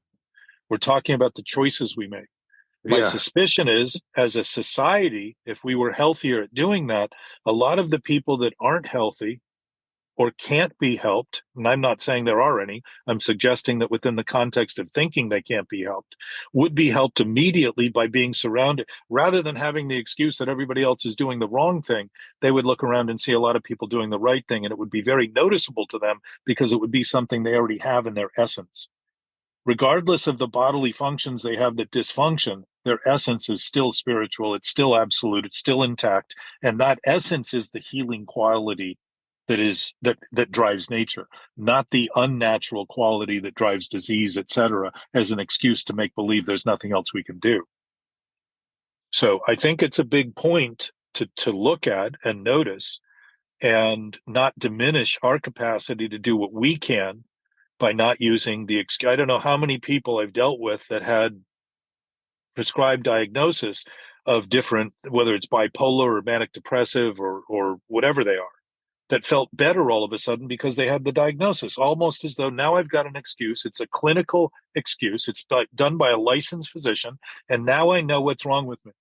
[SPEAKER 1] We're talking about the choices we make. My
[SPEAKER 4] yeah.
[SPEAKER 1] suspicion is, as a society, if we were healthier at doing that, a lot of the people that aren't healthy or can't be helped, and I'm not saying there are any, I'm suggesting that within the context of thinking they can't be helped, would be helped immediately by being surrounded. Rather than having the excuse that everybody else is doing the wrong thing, they would look around and see a lot of people doing the right thing, and it would be very noticeable to them because it would be something they already have in their essence. Regardless of the bodily functions they have that dysfunction, their essence is still spiritual, it's still absolute, it's still intact, and that essence is the healing quality that drives nature, not the unnatural quality that drives disease, etc., as an excuse to make believe there's nothing else we can do. So I think it's a big point to look at and notice and not diminish our capacity to do what we can by not using I don't know how many people I've dealt with that had prescribed diagnosis. of different, whether it's bipolar or manic depressive or whatever they are, that felt better all of a sudden because they had the diagnosis, almost as though now I've got an excuse. It's a clinical excuse. It's done by a licensed physician, and now I know what's wrong with me.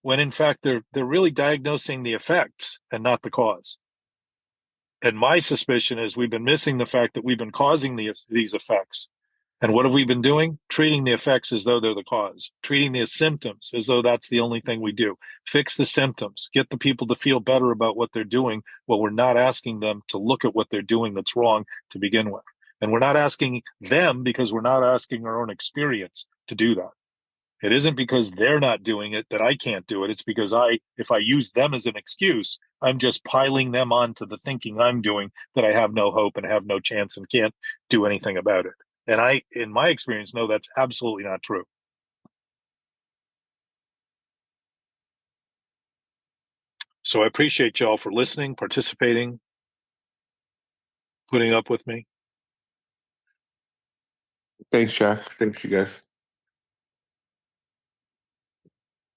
[SPEAKER 1] When in fact they're really diagnosing the effects and not the cause. And my suspicion is we've been missing the fact that we've been causing these effects. And what have we been doing? Treating the effects as though they're the cause, treating the symptoms as though that's the only thing we do. Fix the symptoms, get the people to feel better about what they're doing. Well, we're not asking them to look at what they're doing that's wrong to begin with. And we're not asking them because we're not asking our own experience to do that. It isn't because they're not doing it that I can't do it. It's because if I use them as an excuse, I'm just piling them onto the thinking I'm doing that I have no hope and have no chance and can't do anything about it. And I, in my experience, know that's absolutely not true. So I appreciate y'all for listening, participating, putting up with me.
[SPEAKER 4] Thanks, Jack. Thanks, you guys.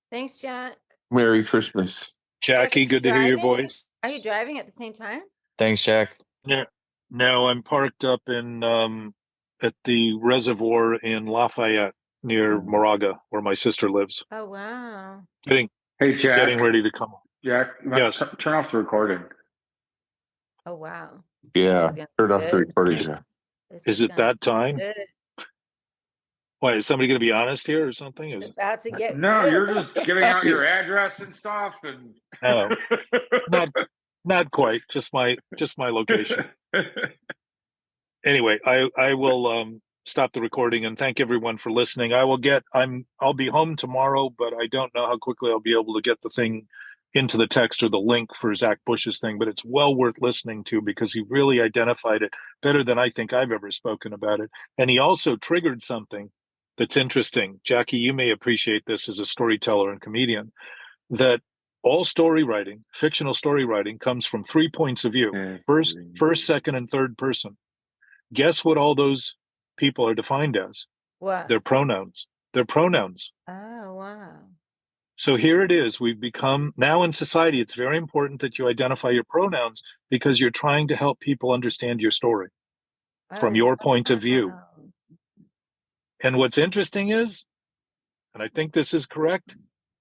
[SPEAKER 7] Thanks, Jack.
[SPEAKER 4] Merry Christmas.
[SPEAKER 1] Jackie, good to hear your
[SPEAKER 7] Driving?
[SPEAKER 1] voice.
[SPEAKER 7] Are you driving at the same time?
[SPEAKER 6] Thanks, Jack.
[SPEAKER 1] No, I'm parked up in at the reservoir in Lafayette near Moraga, where my sister lives.
[SPEAKER 7] Oh, wow.
[SPEAKER 2] Hey, Jack.
[SPEAKER 1] Getting ready to come.
[SPEAKER 2] Jack,
[SPEAKER 1] Yes.
[SPEAKER 2] turn off the recording.
[SPEAKER 7] Oh, wow.
[SPEAKER 4] Yeah, turn off the
[SPEAKER 7] good.
[SPEAKER 4] recording, Jack.
[SPEAKER 1] Is it that time?
[SPEAKER 7] Good.
[SPEAKER 1] Why, is somebody going to be honest here or something?
[SPEAKER 7] It's about to get
[SPEAKER 2] No,
[SPEAKER 7] good.
[SPEAKER 2] you're just giving out your address and stuff, and
[SPEAKER 1] No, not quite. Just my location. Anyway, I will stop the recording and thank everyone for listening. I'll be home tomorrow, but I don't know how quickly I'll be able to get the thing into the text or the link for Zach Bush's thing, but it's well worth listening to because he really identified it better than I think I've ever spoken about it. And he also triggered something that's interesting. Jackie, you may appreciate this as a storyteller and comedian, that all story writing, fictional story writing, comes from 3 points of view: first, second, and third person. Guess what all those people are defined as?
[SPEAKER 7] What?
[SPEAKER 1] Their pronouns. Their pronouns.
[SPEAKER 7] Oh, wow.
[SPEAKER 1] So here it is. We've become, now in society, it's very important that you identify your pronouns because you're trying to help people understand your story from your point of view.
[SPEAKER 7] Wow.
[SPEAKER 1] And what's interesting is, and I think this is correct,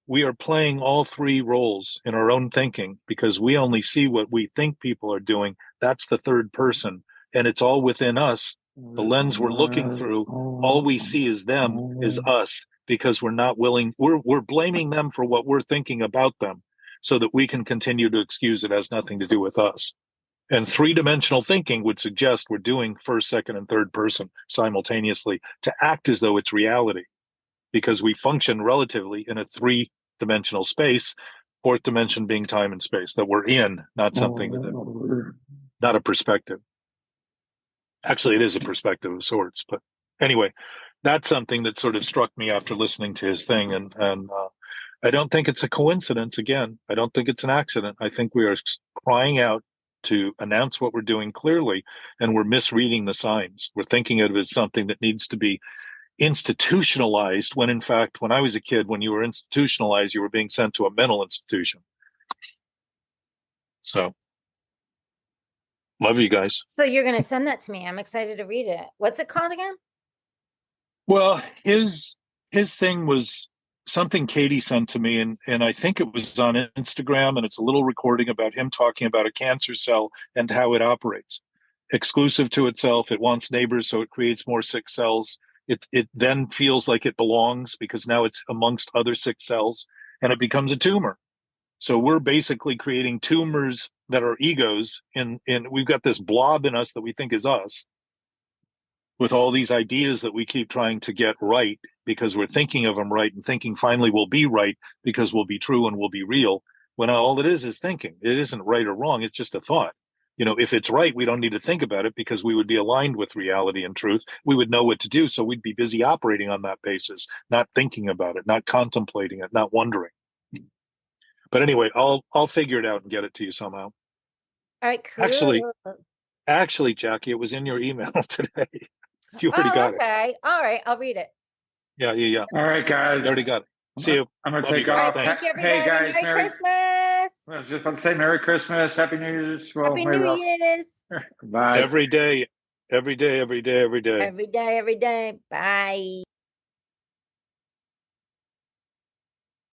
[SPEAKER 1] we are playing all three roles in our own thinking because we only see what we think people are doing. That's the third person. And it's all within us. The lens we're looking through, all we see is them, is us, because we're not willing, we're blaming them for what we're thinking about them so that we can continue to excuse it has nothing to do with us. And three-dimensional thinking would suggest we're doing first, second, and third person simultaneously to act as though it's reality, because we function relatively in a three-dimensional space, fourth dimension being time and space, that we're in, not something that, not a perspective. Actually, it is a perspective of sorts. But anyway, that's something that sort of struck me after listening to his thing. And I don't think it's a coincidence. Again, I don't think it's an accident. I think we are crying out to announce what we're doing clearly, and we're misreading the signs. We're thinking of it as something that needs to be institutionalized, when in fact, when I was a kid, when you were institutionalized, you were being sent to a mental institution. So, love you guys.
[SPEAKER 7] So you're going to send that to me. I'm excited to read it. What's it called again?
[SPEAKER 1] Well, his thing was something Katie sent to me, and I think it was on Instagram, and it's a little recording about him talking about a cancer cell and how it operates. Exclusive to itself, it wants neighbors, so it creates more sick cells. It then feels like it belongs because now it's amongst other sick cells, and it becomes a tumor. So we're basically creating tumors that are egos, and we've got this blob in us that we think is us, with all these ideas that we keep trying to get right because we're thinking of them right and thinking finally we'll be right because we'll be true and we'll be real, when all it is thinking. It isn't right or wrong. It's just a thought. You know, if it's right, we don't need to think about it because we would be aligned with reality and truth. We would know what to do. So we'd be busy operating on that basis, not thinking about it, not contemplating it, not wondering. But anyway, I'll figure it out and get it to you somehow.
[SPEAKER 7] All right, cool.
[SPEAKER 1] Actually, Jackie, it was in your email today. You already got it.
[SPEAKER 7] Okay. All right. I'll read it.
[SPEAKER 1] Yeah.
[SPEAKER 2] All right, guys.
[SPEAKER 1] You already got it. See you.
[SPEAKER 2] I'm gonna
[SPEAKER 1] Love you
[SPEAKER 2] take
[SPEAKER 1] guys.
[SPEAKER 2] off.
[SPEAKER 1] Thanks.
[SPEAKER 7] Thank you,
[SPEAKER 2] Hey
[SPEAKER 7] everybody.
[SPEAKER 2] guys,
[SPEAKER 7] Merry Christmas.
[SPEAKER 2] I was just about to say Merry Christmas, Happy New Year's. Well,
[SPEAKER 7] Happy
[SPEAKER 2] maybe
[SPEAKER 7] New
[SPEAKER 2] I'll-
[SPEAKER 7] Year's.
[SPEAKER 2] Bye.
[SPEAKER 1] Every day, every day, every day, every day.
[SPEAKER 7] Every day, every day. Bye.